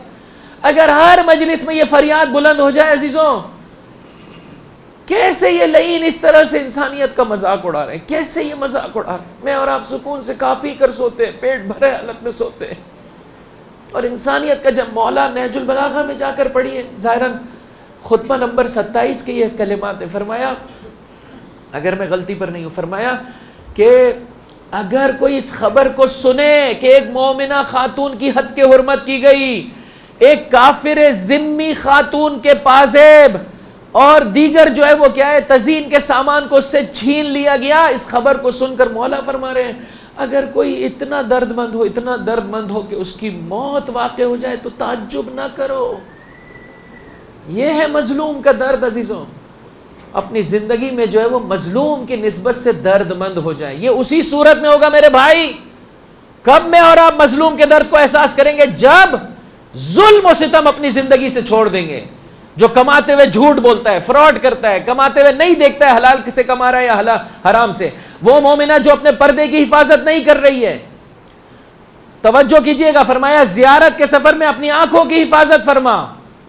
اگر ہر مجلس میں یہ فریاد بلند ہو جائے عزیزوں، کیسے یہ لعین اس طرح سے انسانیت کا مذاق اڑا رہے ہیں، کیسے یہ مذاق اڑا رہے ہیں۔ میں اور آپ سکون سے کھا پی کر سوتے ہیں، پیٹ بھرے حالت میں سوتے ہیں، اور انسانیت کا جب مولا نہج البلاغہ میں جا کر پڑھیے، ظاہراً خطبہ نمبر 27 کے یہ کلمات نے فرمایا، اگر میں غلطی پر نہیں ہوں، فرمایا کہ اگر کوئی اس خبر کو سنے کہ ایک مومنہ خاتون کی حد کے حرمت کی گئی، ایک کافر ذمی خاتون کے پازیب اور دیگر جو ہے وہ کیا ہے تزئین کے سامان کو اس سے چھین لیا گیا، اس خبر کو سن کر مولا فرما رہے ہیں اگر کوئی اتنا درد مند ہو، اتنا درد مند ہو کہ اس کی موت واقع ہو جائے تو تعجب نہ کرو۔ یہ ہے مظلوم کا درد عزیزوں، اپنی زندگی میں جو ہے وہ مظلوم کی نسبت سے درد مند ہو جائے۔ یہ اسی صورت میں ہوگا میرے بھائی، کب میں اور آپ مظلوم کے درد کو احساس کریں گے؟ جب ظلم و ستم اپنی زندگی سے چھوڑ دیں گے، جو کماتے ہوئے جھوٹ بولتا ہے، فراڈ کرتا ہے، کماتے ہوئے نہیں دیکھتا ہے حلال سے کما رہا ہے یا حرام سے، وہ مومنہ جو اپنے پردے کی حفاظت نہیں کر رہی ہے. توجہ کیجئے گا، فرمایا زیارت کے سفر میں اپنی آنکھوں کی حفاظت فرما.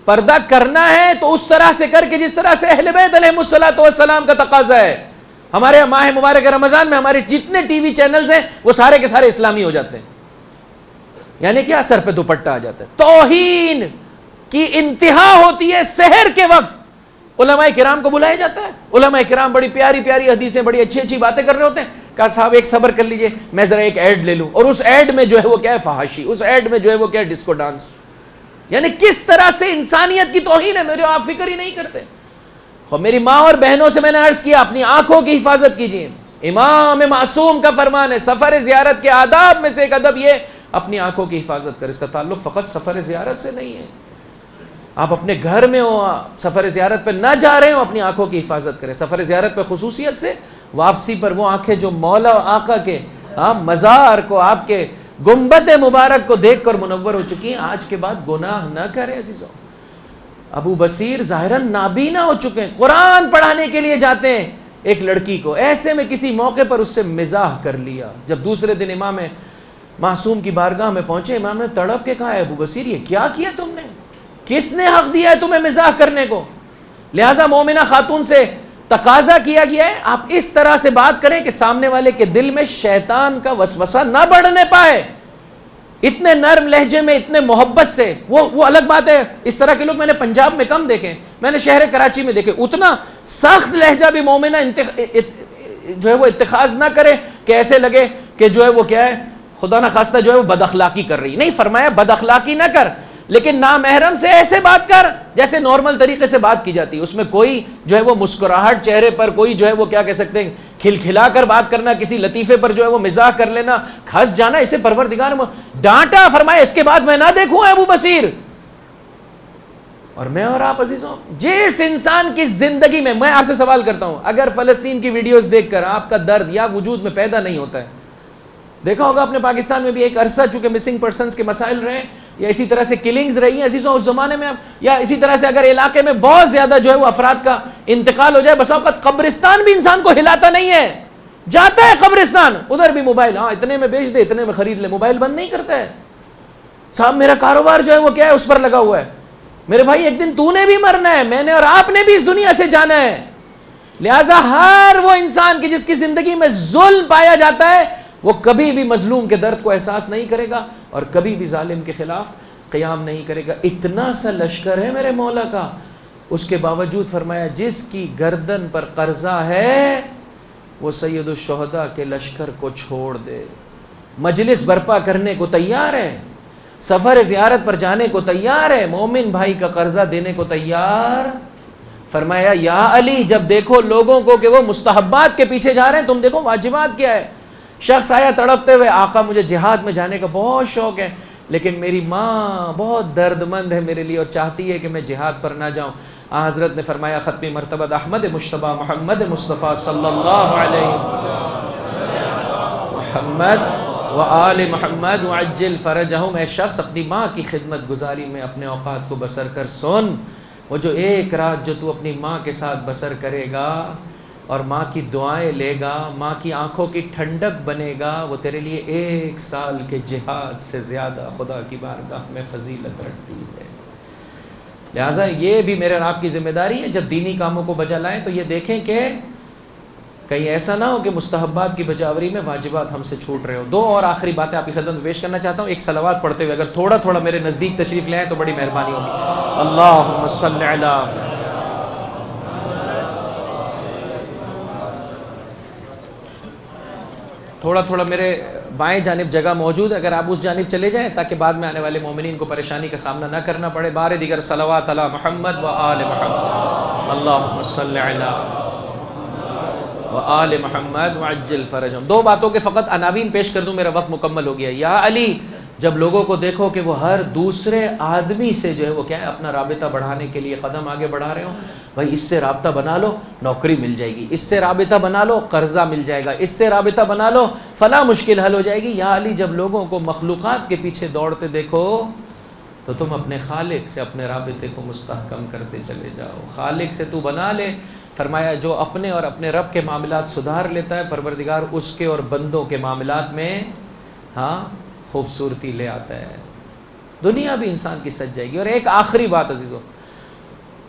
پردہ کرنا ہے تو اس طرح سے کر کے جس طرح سے اہل بیت علیہ الصلوۃ والسلام کا تقاضا ہے. ہمارے ماہ مبارک رمضان میں ہمارے جتنے ٹی وی چینلز ہیں وہ سارے کے سارے اسلامی ہو جاتے ہیں. یعنی کیا؟ سر پہ دوپٹہ آ جاتا ہے. توہین کی انتہا ہوتی ہے سحر کے وقت. علماء کرام کو بلایا جاتا ہے، علماء کرام بڑی پیاری پیاری حدیثیں، بڑی اچھی اچھی باتیں کر رہے ہوتے ہیں. کہا صاحب ایک صبر کر لیجئے، میں ذرا ایک ایڈ لے لوں، اور اس ایڈ میں جو ہے وہ کیا ہے؟ فحاشی. اس ایڈ میں جو ہے وہ کیا ہے؟ Disco dance. یعنی کس طرح سے انسانیت کی توہین ہے، میرے آپ فکر ہی نہیں کرتے. میری ماں اور بہنوں سے میں نے عرض کیا اپنی آنکھوں کی حفاظت کیجیے. امام معصوم کا فرمان ہے سفر زیارت کے آداب میں سے ایک ادب یہ اپنی آنکھوں کی حفاظت کرے. اس کا تعلق فقط سفر زیارت سے نہیں ہے. آپ اپنے گھر میں ہو، سفر زیارت پہ نہ جا رہے ہو، اپنی آنکھوں کی حفاظت کریں. سفر زیارت پہ خصوصیت سے واپسی پر وہ آنکھیں جو مولا آقا کے مزار کو، آپ کے گنبد مبارک کو دیکھ کر منور ہو چکی ہیں، آج کے بعد گناہ نہ کریں عزیزوں. ابو بصیر ظاہراً نابینا ہو چکے ہیں، قرآن پڑھانے کے لیے جاتے ہیں ایک لڑکی کو، ایسے میں کسی موقع پر اس سے مزاح کر لیا. جب دوسرے دن امام معصوم کی بارگاہ میں پہنچے، امام نے تڑپ کے کہا ہے ابو بصیر یہ کیا کیا تم نے؟ کس نے حق دیا ہے تمہیں مزاح کرنے کو؟ لہٰذا مومنہ خاتون سے تقاضا کیا گیا ہے آپ اس طرح سے بات کریں کہ سامنے والے کے دل میں شیطان کا وسوسہ نہ بڑھنے پائے. اتنے نرم لہجے میں، اتنے محبت سے. وہ الگ بات ہے، اس طرح کے لوگ میں نے پنجاب میں کم دیکھے، میں نے شہر کراچی میں دیکھے. اتنا سخت لہجہ بھی مومنہ جو ہے وہ اتخاذ نہ کرے کہ ایسے لگے کہ جو ہے وہ کیا ہے، خدا نہ خواستہ جو ہے وہ بد اخلاقی کر رہی. نہیں، فرمایا بد اخلاقی نہ کر، لیکن نامحرم سے ایسے بات کر جیسے نارمل طریقے سے بات کی جاتی ہے. اس میں کوئی جو ہے وہ مسکراہٹ چہرے پر، کوئی جو ہے وہ کیا کہہ سکتے ہیں، کھلکھلا کر بات کرنا، کسی لطیفے پر جو ہے وہ مزاح کر لینا، ہنس جانا، اسے پروردگار نے ڈانٹا. فرمایا اس کے بعد میں نہ دیکھوں ابو بصیر. اور میں اور آپ عزیزوں، جس انسان کی زندگی میں آپ سے سوال کرتا ہوں، اگر فلسطین کی ویڈیوز دیکھ کر آپ کا درد یا وجود میں پیدا نہیں ہوتا ہے، دیکھا ہوگا اپنے پاکستان میں بھی ایک عرصہ چونکہ مسنگ پرسنز کے مسائل رہے یا اسی طرح سے کلنگز رہی ہیں عزیزوں اس زمانے میں، یا اسی طرح سے اگر علاقے میں بہت زیادہ جو ہے وہ افراد کا انتقال ہو جائے، بس اوقات قبرستان بھی انسان کو ہلاتا نہیں ہے. جاتا ہے قبرستان، ادھر بھی موبائل، اتنے میں بیچ دے، اتنے میں خرید لے، موبائل بند نہیں کرتا ہے. صاحب میرا کاروبار جو ہے وہ کیا ہے، اس پر لگا ہوا ہے. میرے بھائی ایک دن تو نے بھی مرنا ہے، میں نے اور آپ نے بھی اس دنیا سے جانا ہے. لہٰذا ہر وہ انسان کی جس کی زندگی میں ظلم پایا جاتا ہے، وہ کبھی بھی مظلوم کے درد کو احساس نہیں کرے گا اور کبھی بھی ظالم کے خلاف قیام نہیں کرے گا. اتنا سا لشکر ہے میرے مولا کا، اس کے باوجود فرمایا جس کی گردن پر قرضہ ہے وہ سید الشہداء کے لشکر کو چھوڑ دے. مجلس برپا کرنے کو تیار ہے، سفر زیارت پر جانے کو تیار ہے، مومن بھائی کا قرضہ دینے کو تیار. فرمایا یا علی جب دیکھو لوگوں کو کہ وہ مستحبات کے پیچھے جا رہے ہیں، تم دیکھو واجبات کیا ہے. شخص آیا تڑپتے ہوئے، آقا مجھے جہاد میں جانے کا بہت شوق ہے لیکن میری ماں بہت درد مند ہے میرے لیے اور چاہتی ہے کہ میں جہاد پر نہ جاؤں. حضرت نے فرمایا ختمی مرتبہ احمد مجتبیٰ محمد مصطفیٰ صلی اللہ علیہ محمد و آل محمد وعجل فرجہم. اے شخص اپنی ماں کی خدمت گزاری میں اپنے اوقات کو بسر کر. سن، وہ جو ایک رات جو تو اپنی ماں کے ساتھ بسر کرے گا اور ماں کی دعائیں لے گا، ماں کی آنکھوں کی ٹھنڈک بنے گا، وہ تیرے لیے 1 سال کے جہاد سے زیادہ خدا کی بارگاہ میں فضیلت رکھتی ہے. لہٰذا یہ بھی میرے اور آپ کی ذمہ داری ہے جب دینی کاموں کو بجا لائیں تو یہ دیکھیں کہ کہیں ایسا نہ ہو کہ مستحبات کی بجاوری میں واجبات ہم سے چھوٹ رہے ہو. 2 اور آخری باتیں آپ کی خدمت میں پیش کرنا چاہتا ہوں. ایک صلوات پڑھتے ہوئے اگر تھوڑا تھوڑا میرے نزدیک تشریف لے آئیں تو بڑی مہربانی ہوگی. اللہم صلی علی، تھوڑا تھوڑا میرے بائیں جانب جگہ موجود ہے، اگر آپ اس جانب چلے جائیں تاکہ بعد میں آنے والے مومنین کو پریشانی کا سامنا نہ کرنا پڑے. بار دیگر صلوات علی محمد و آل محمد، اللہم صلی علی و آل محمد وعجل فرجہم. 2 باتوں کے فقط عناوین پیش کر دوں، میرا وقت مکمل ہو گیا. یا علی جب لوگوں کو دیکھو کہ وہ ہر دوسرے آدمی سے جو ہے وہ کیا ہے اپنا رابطہ بڑھانے کے لیے قدم آگے بڑھا رہے ہوں، بھائی اس سے رابطہ بنا لو نوکری مل جائے گی، اس سے رابطہ بنا لو قرضہ مل جائے گا، اس سے رابطہ بنا لو فلاں مشکل حل ہو جائے گی. یا علی جب لوگوں کو مخلوقات کے پیچھے دوڑتے دیکھو تو تم اپنے خالق سے اپنے رابطے کو مستحکم کرتے چلے جاؤ. خالق سے تو بنا لے. فرمایا جو اپنے اور اپنے رب کے معاملات سدھار لیتا ہے پروردگار اس کے اور بندوں کے معاملات میں خوبصورتی لے آتا ہے. دنیا بھی انسان کی سج جائے گی. اور ایک آخری بات عزیزو،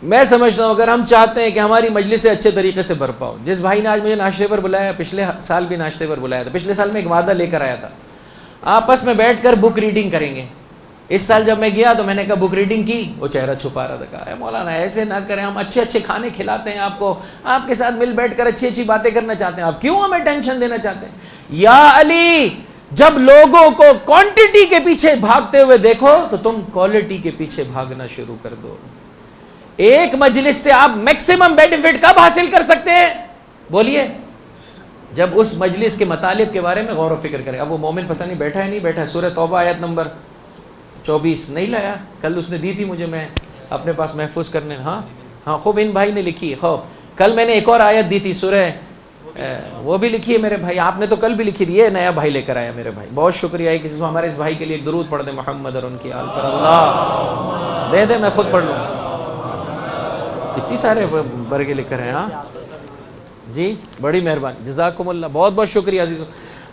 میں سمجھتا ہوں اگر ہم چاہتے ہیں کہ ہماری مجلسیں اچھے طریقے سے برپا ہو، جس بھائی نے آج مجھے ناشتے پر بلایا، پچھلے سال بھی ناشتے پر بلایا تھا، پچھلے سال میں ایک وعدہ لے کر آیا تھا آپس میں بیٹھ کر بک ریڈنگ کریں گے. اس سال جب میں گیا تو میں نے کہا بک ریڈنگ کی، وہ چہرہ چھپا رہا تھا. کہا مولانا ایسے نہ کریں، ہم اچھے اچھے کھانے کھلاتے ہیں آپ کو، آپ کے ساتھ مل بیٹھ کر اچھی اچھی باتیں کرنا چاہتے ہیں، آپ کیوں ہمیں ٹینشن دینا چاہتے ہیں؟ یا علی، جب لوگوں کو کوانٹٹی کے پیچھے بھاگتے ہوئے دیکھو تو تم کوالٹی کے پیچھے بھاگنا شروع کر دو. ایک مجلس سے آپ میکسیمم بینیفٹ کب حاصل کر سکتے ہیں؟ بولیے، جب اس مجلس کے مطالب کے بارے میں غور و فکر کریں. اب وہ مومن پتہ نہیں بیٹھا ہے نہیں بیٹھا ہے. سورہ توبہ آیت نمبر 24 نہیں لایا، کل اس نے دی تھی مجھے، میں اپنے پاس محفوظ کرنے. ہاں خوب ان بھائی نے لکھی. خوب کل میں نے ایک اور آیت دی تھی سورہ، وہ بھی لکھی ہے میرے بھائی. آپ نے تو کل بھی لکھی تھی، یہ نیا بھائی لے کر آیا میرے بھائی. بہت شکریہ ہے. کسی کو ہمارے اس بھائی کے لیے ایک درود پڑھ دیں محمد اور ان کی آل پر. اللہ دے دے، میں خود پڑھ لوں. کتنی سارے برگے لکھ کر ہیں. ہاں جی بڑی مہربانی، جزاکم اللہ، بہت بہت شکریہ عزیزو.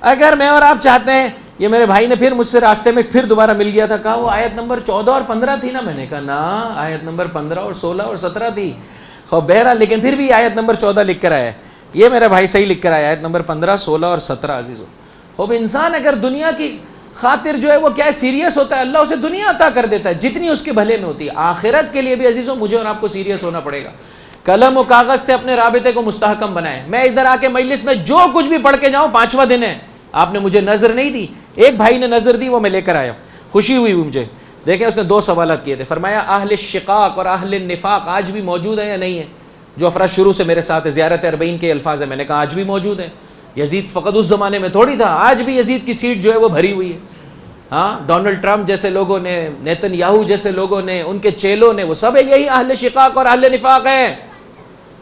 اگر میں اور آپ چاہتے ہیں، یہ میرے بھائی نے پھر مجھ سے راستے میں پھر دوبارہ مل گیا تھا، کہا وہ آیت نمبر 14 اور 15 تھی نا. میں نے کہا نا، آیت نمبر 15 اور 16 اور 17 تھی. خوب بہرحال لیکن پھر بھی آیت نمبر 14 لکھ کر آیا. یہ میرا بھائی صحیح لکھ کر آیا، آیت نمبر 15 16 اور 17 عزیزو. خوب انسان اگر دنیا کی خاطر جو ہے وہ کیا سیریس ہوتا ہے، اللہ اسے دنیا عطا کر دیتا ہے جتنی اس کے بھلے میں ہوتی ہے. آخرت کے لیے بھی عزیزو مجھے اور آپ کو سیریس ہونا پڑے گا. قلم و کاغذ سے اپنے رابطے کو مستحکم بنائیں. میں ادھر آ کے مجلس میں جو کچھ بھی پڑھ کے جاؤں، 5واں دن ہے، آپ نے مجھے نظر نہیں دی. ایک بھائی نے نظر دی، وہ میں لے کر آیا، خوشی ہوئی مجھے. دیکھیں اس نے 2 سوالات کیے تھے. فرمایا اہل الشقاق اور اہل النفاق آج بھی موجود ہیں یا نہیں ہے؟ جو افراد شروع سے میرے ساتھ زیارت اربعین کے الفاظ ہیں، میں نے کہا آج بھی موجود ہیں. یزید فقط اس زمانے میں تھوڑی تھا، آج بھی یزید کی سیٹ جو ہے وہ بھری ہوئی ہے. ڈونلڈ ٹرمپ جیسے لوگوں نے، نیتن یاہو جیسے لوگوں نے، ان کے چیلوں نے، وہ سب یہی اہل شقاق اور اہل نفاق ہیں.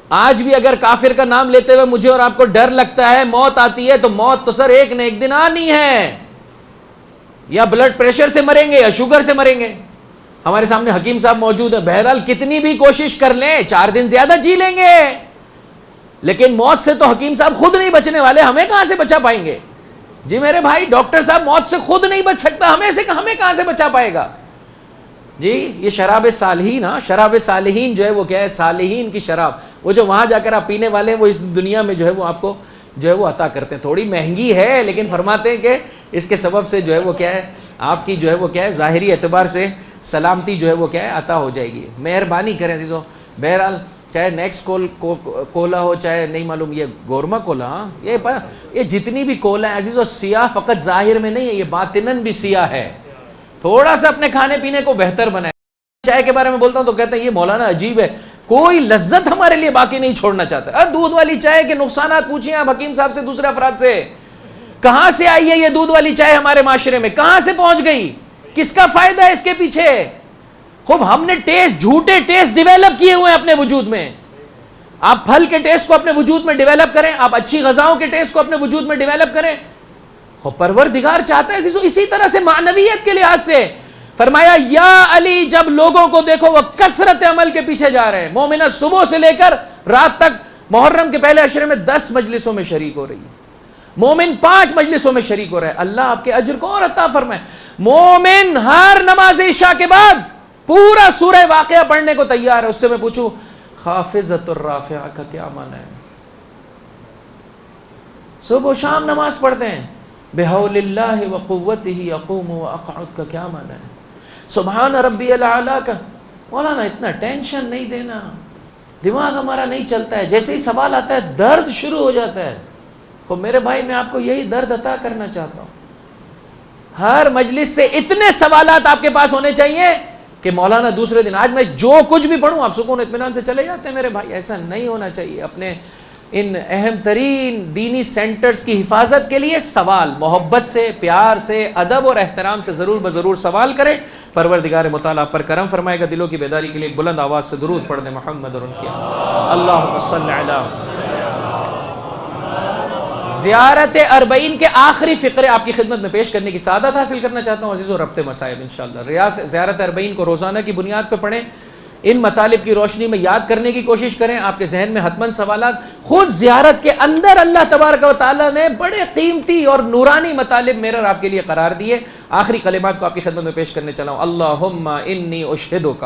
آج بھی اگر کافر کا نام لیتے ہوئے مجھے اور آپ کو ڈر لگتا ہے، موت آتی ہے، تو موت تو سر ایک نہ ایک دن آنی ہے. یا بلڈ پریشر سے مریں گے یا شوگر سے مریں گے. ہمارے سامنے حکیم صاحب موجود ہیں. بہرحال کتنی بھی کوشش کر لیں 4 دن زیادہ جی لیں گے، لیکن موت سے تو حکیم صاحب خود نہیں بچنے والے، ہمیں کہاں سے بچا پائیں گے؟ جی میرے بھائی، ڈاکٹر صاحب موت سے خود نہیں بچ سکتا، ہمیں کہاں سے بچا پائے گا؟ جی یہ شراب صالحین، شراب صالحین جو ہے وہ کیا ہے؟ صالحین کی شراب، وہ جو وہاں جا کر آپ پینے والے ہیں، وہ اس دنیا میں جو ہے وہ آپ کو جو ہے وہ عطا کرتے ہیں. تھوڑی مہنگی ہے لیکن فرماتے ہیں کہ اس کے سبب سے جو ہے وہ کیا ہے، آپ کی جو ہے وہ کیا ہے، ظاہری اعتبار سے سلامتی جو ہے وہ کیا ہے، عطا ہو جائے گی. مہربانی کریں عزیزو. بہرحال چاہے نیکسٹ کولا ہو، چاہے نہیں معلوم یہ گورما کولا، یہ جتنی بھی کولا ہے عزیزو، سیاہ فقط ظاہر میں نہیں ہے، یہ باطناً بھی سیاہ ہے. تھوڑا سا اپنے کھانے پینے کو بہتر بنائیں. چائے کے بارے میں بولتا ہوں تو کہتے ہیں یہ مولانا عجیب ہے، کوئی لذت ہمارے لیے باقی نہیں چھوڑنا چاہتا. دودھ والی چائے کے نقصانات پوچھیں آپ حکیم صاحب سے، دوسرے افراد سے. کہاں سے آئی ہے یہ دودھ والی چائے ہمارے معاشرے میں؟ کہاں سے پہنچ گئی؟ کس کا فائدہ ہے اس کے پیچھے؟ خوب ہم نے جھوٹے ٹیسٹ ڈیویلپ کیے ہوئے ہیں اپنے وجود میں. آپ پھل کے ٹیسٹ کو اپنے وجود میں ڈیویلپ کریں، آپ اچھی غذاؤں کے ٹیسٹ کو اپنے وجود میں ڈیویلپ کریں. پروردگار چاہتا ہے اسی طرح سے معنویت کے لحاظ سے. فرمایا یا علی، جب لوگوں کو دیکھو وہ کثرت عمل کے پیچھے جا رہے ہیں. مومنہ صبح سے لے کر رات تک محرم کے پہلے عشرے میں 10 مجلسوں میں شریک ہو رہی ہے. مومن 5 مجلسوں میں شریک ہو رہا ہے. اللہ آپ کے اجر کو اور عطا فرمائے. مومن ہر نماز عشاء کے بعد پورا سورہ واقعہ پڑھنے کو تیار ہے. اس سے میں پوچھوں خافضۃ الرافعہ کا کیا معنی ہے؟ صبح و شام نماز پڑھتے ہیں. بحول اللہ وقوتہ اقوم واقعد کا کیا معنی ہے؟ سبحان ربی الاعلیٰ کا. مولانا اتنا ٹینشن نہیں دینا، دماغ ہمارا نہیں چلتا ہے، جیسے ہی سوال آتا ہے درد شروع ہو جاتا ہے. تو میرے بھائی میں آپ کو یہی درد عطا کرنا چاہتا ہوں. ہر مجلس سے اتنے سوالات آپ کے پاس ہونے چاہیے کہ مولانا دوسرے دن آج میں جو کچھ بھی پڑھوں آپ سکون اطمینان سے چلے جاتے ہیں. میرے بھائی ایسا نہیں ہونا چاہیے. اپنے ان اہم ترین دینی سینٹرز کی حفاظت کے لیے سوال محبت سے، پیار سے، ادب اور احترام سے ضرور بضرور سوال کریں. پروردگار مطالعہ پر کرم فرمائے گا. دلوں کی بیداری کے لیے ایک بلند آواز سے درود پڑھ دیں محمد اور ان کی اللہم صلی علی زیارت اربعین کے آخری فقرے آپ کی خدمت میں پیش کرنے کی سعادت حاصل کرنا چاہتا ہوں عزیزو. ربط مصائب انشاءاللہ زیارت اربعین کو روزانہ کی بنیاد پہ پڑھیں, ان مطالب کی روشنی میں یاد کرنے کی کوشش کریں. آپ کے ذہن میں حتماً سوالات, خود زیارت کے اندر اللہ تبارک و تعالیٰ نے بڑے قیمتی اور نورانی مطالب میرے اور آپ کے لیے قرار دیے. آخری کلمات کو آپ کی خدمت میں پیش کرنے چلا ہوں. اللہم انی اشہدک,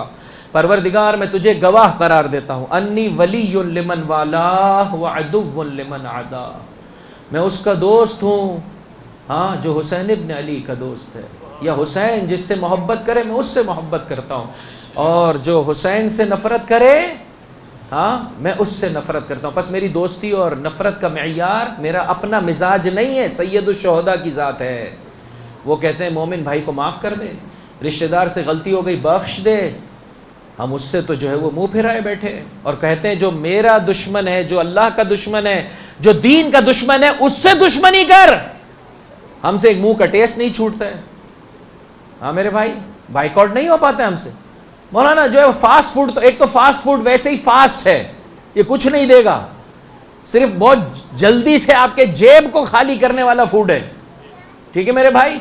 پروردگار میں تجھے گواہ قرار دیتا ہوں, انی ولی لمن والاہ وعدو لمن عدا, میں اس کا دوست ہوں ہاں جو حسین ابن علی کا دوست ہے, یا حسین جس سے محبت کرے میں اس سے محبت کرتا ہوں, اور جو حسین سے نفرت کرے ہاں میں اس سے نفرت کرتا ہوں. پس میری دوستی اور نفرت کا معیار میرا اپنا مزاج نہیں ہے, سید الشہداء کی ذات ہے. وہ کہتے ہیں مومن بھائی کو معاف کر دے, رشتہ دار سے غلطی ہو گئی بخش دے, ہم اس سے تو جو ہے وہ منہ پھرائے بیٹھے, اور کہتے ہیں جو میرا دشمن ہے, جو اللہ کا دشمن ہے, جو دین کا دشمن ہے, اس سے دشمنی کر, ہم سے ایک منہ کا ٹیسٹ نہیں چھوٹتا ہے. ہاں میرے بھائی, بائیکاٹ نہیں ہو پاتا ہے ہم سے. مولانا جو ہے فاسٹ فوڈ, تو ایک تو فاسٹ فوڈ ویسے ہی فاسٹ ہے, یہ کچھ نہیں دے گا, صرف بہت جلدی سے آپ کے جیب کو خالی کرنے والا فوڈ ہے. ٹھیک ہے میرے بھائی,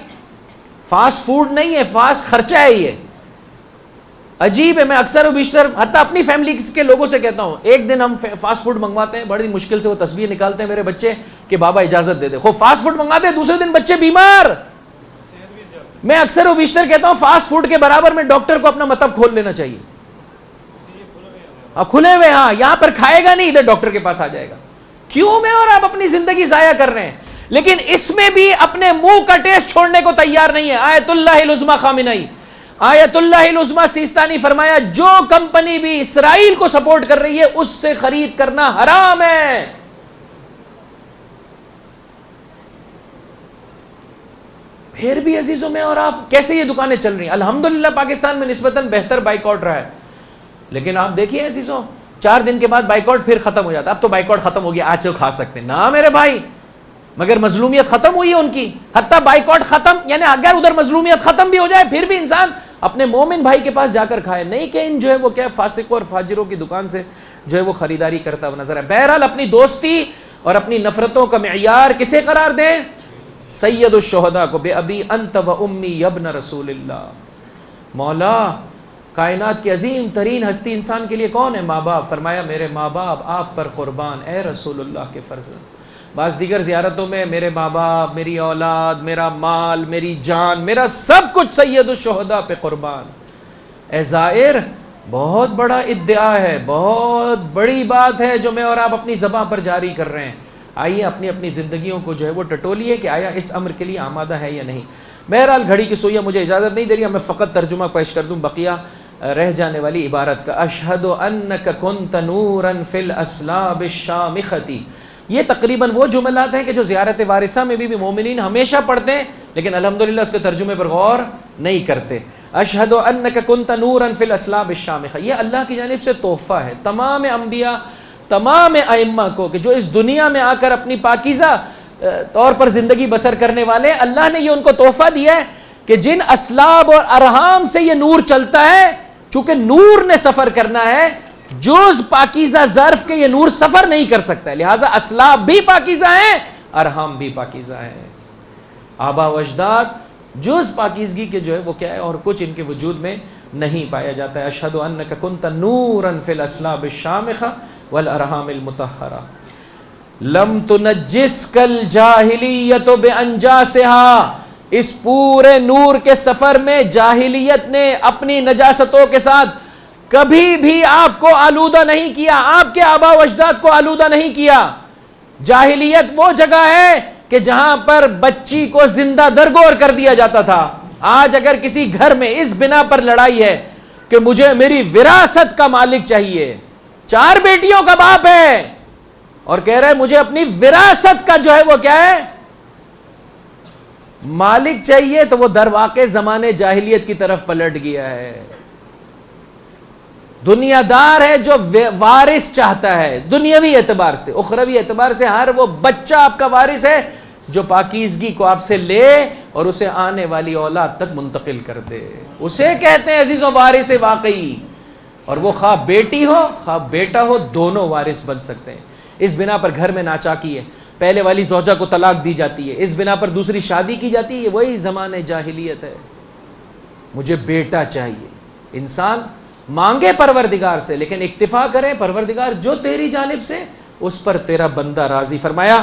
فاسٹ فوڈ نہیں ہے, فاسٹ خرچہ ہے یہ. عجیب ہے, میں اکثر و بیشتر حتیٰ اپنی فیملی کے لوگوں سے کہتا ہوں, ایک دن ہم فاسٹ فوڈ منگواتے ہیں, بڑی مشکل سے وہ تصویر نکالتے ہیں میرے بچے کہ بابا اجازت دے دے, خوب فاسٹ فوڈ منگواتے ہیں, دوسرے دن بچے بیمار. میں اکثر و بیشتر کہتا ہوں فاسٹ فوڈ کے برابر میں ڈاکٹر کو اپنا مطب کھول لینا چاہیے. کھلے ہوئے, ہاں یہاں پر کھائے گا نہیں, ادھر ڈاکٹر کے پاس آ جائے گا. کیوں میں اور آپ اپنی زندگی ضائع کر رہے ہیں, لیکن اس میں بھی اپنے منہ کا ٹیسٹ چھوڑنے کو تیار نہیں ہے. آیت اللہ العظمی خامنئی, آیت اللہ العظمی سیستانی فرمایا جو کمپنی بھی اسرائیل کو سپورٹ کر رہی ہے اس سے خرید کرنا حرام ہے. پھر بھی عزیزوں میں اور آپ کیسے یہ دکانیں چل رہی ہیں؟ الحمدللہ پاکستان میں نسبتاً بہتر بائیکاٹ رہا ہے, لیکن آپ دیکھیے عزیزوں 4 دن کے بعد بائیکاٹ پھر ختم ہو جاتا. اب تو بائیکاٹ ختم ہو گیا, آج تو کھا سکتے ہیں نا میرے بھائی, مگر مظلومیت ختم ہوئی ہے ان کی. حتیٰ بائیکاٹ ختم, یعنی اگر ادھر مظلومیت ختم بھی ہو جائے پھر بھی انسان اپنے مومن بھائی کے پاس جا کر کھائے, نہیں کہ ان جو ہے وہ کیا فاسقوں اور فاجروں کی دکان سے جو ہے وہ خریداری کرتا ہوا نظر ہے. بہرحال اپنی دوستی اور اپنی نفرتوں کا معیار کسے قرار دیں؟ سید الشہداء کو. بے ابی انت و امی ابن رسول اللہ. مولا کائنات کی عظیم ترین ہستی انسان کے لیے کون ہے؟ ماں باپ. فرمایا میرے ماں باپ آپ پر قربان اے رسول اللہ کے فرزند. بعض دیگر زیارتوں میں میرے ماں باپ, میری اولاد, میرا مال, میری جان, میرا سب کچھ سید الشہداء پہ قربان. اے زائر, بہت بڑا ادعا ہے, بہت بڑی بات ہے جو میں اور آپ اپنی زبان پر جاری کر رہے ہیں. آئیے اپنی اپنی زندگیوں کو جو ہے وہ ٹٹولیے کہ آیا اس امر کے لیے آمادہ ہے یا نہیں. بہرحال گھڑی کی سوئیاں مجھے اجازت نہیں دے رہی, میں فقط ترجمہ پیش کر دوں بقیہ رہ جانے والی عبارت کا. اشہد انک کنت نورا فی الاسلاب الشامخۃ. یہ تقریباً وہ جملات ہیں کہ جو زیارت وارثہ میں بھی مومنین ہمیشہ پڑھتے ہیں, لیکن الحمدللہ اس کے ترجمے پر غور نہیں کرتے. اشہد انک کنت نورا فی الاسلاب الشامخۃ, یہ اللہ کی جانب سے تحفہ ہے تمام انبیاء, تمام ائمہ کو, کہ جو اس دنیا میں آ کر اپنی پاکیزہ طور پر زندگی بسر کرنے والے, اللہ نے یہ ان کو تحفہ دیا ہے کہ جن اسلاب اور ارحام سے یہ نور چلتا ہے, چونکہ نور نے سفر کرنا ہے, جوز پاکیزہ ظرف کے یہ نور سفر نہیں کر سکتا ہے, لہٰذا اسلاب بھی پاکیزہ ہیں, ارحام بھی پاکیزہ ہیں, آبا و اجداد جوز پاکیزگی کے جو ہے وہ کیا ہے, اور کچھ ان کے وجود میں نہیں پایا جاتا ہے. اشہد انک کنت نورا فی الاسلاب الشامخۃ والارحام المطہرہ لم تنجسک الجاہلیۃ بانجاسہا. اس پورے نور کے سفر میں جاہلیت نے اپنی نجاستوں کے ساتھ کبھی بھی آپ کو آلودہ نہیں کیا, آپ کے آبا و اجداد کو آلودہ نہیں کیا. جاہلیت وہ جگہ ہے کہ جہاں پر بچی کو زندہ درگور کر دیا جاتا تھا. آج اگر کسی گھر میں اس بنا پر لڑائی ہے کہ مجھے میری وراثت کا مالک چاہیے, 4 بیٹیوں کا باپ ہے اور کہہ رہا ہے مجھے اپنی وراثت کا جو ہے وہ کیا ہے مالک چاہیے, تو وہ در واقع زمانے جاہلیت کی طرف پلٹ گیا ہے. دنیا دار ہے جو وارث چاہتا ہے دنیاوی اعتبار سے, اخروی اعتبار سے ہر وہ بچہ آپ کا وارث ہے جو پاکیزگی کو آپ سے لے اور اسے آنے والی اولاد تک منتقل کر دے. اسے کہتے ہیں عزیزوں وارث واقعی, اور وہ خواہ بیٹی ہو خواہ بیٹا ہو, دونوں وارث بن سکتے ہیں. اس بنا پر گھر میں ناچاکی ہے, پہلے والی زوجہ کو طلاق دی جاتی ہے، اس بنا پر دوسری شادی کی جاتی ہے، یہ وہی زمانہ جاہلیت ہے. مجھے بیٹا چاہیے. انسان مانگے پروردگار سے لیکن اکتفا کرے پروردگار جو تیری جانب سے اس پر تیرا بندہ راضی. فرمایا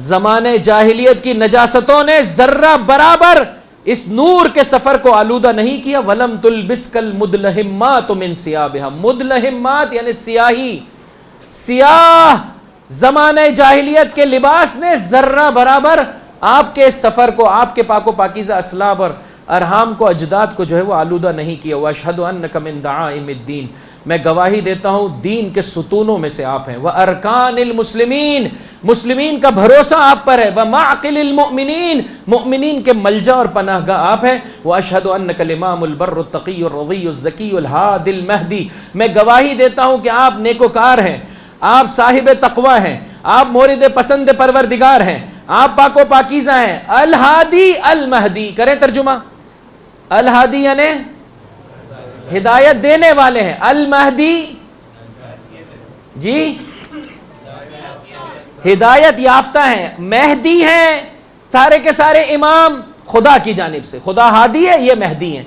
زمانہ جاہلیت کی نجاستوں نے ذرہ برابر اس نور کے سفر کو آلودہ نہیں کیا. ولم تلبسک المدلہمات من ثیابہا. مدلہمات یعنی سیاہی، سیاہ زمانہ جاہلیت کے لباس نے ذرہ برابر آپ کے سفر کو، آپ کے پاک و پاکیزہ اسلاب اور ارحام کو، اجداد کو جو ہے وہ آلودہ نہیں کیا. واشہد انک من دعائم الدین. میں گواہی دیتا ہوں دین کے ستونوں میں سے آپ ہیں. وارکان المسلمین. مسلمین کا بھروسہ آپ پر ہے. ومعقل المؤمنین. مؤمنین کے ملجا اور پناہ گاہ آپ ہیں. واشہد انک الامام البر التقی الرضی الزکی الہادی المہدی. میں گواہی دیتا ہوں کہ آپ نیکوکار ہیں، آپ صاحب تقوی ہیں، آپ مورد پسند پروردگار ہیں، آپ پاک و پاکیزہ ہیں. الہادی المہدی. کریں ترجمہ. الہادی یعنی ہدایت دینے والے ہیں. المہدی جی ہدایت یافتہ ہیں. مہدی ہیں سارے کے سارے امام خدا کی جانب سے. خدا ہادی ہے، یہ مہدی ہیں.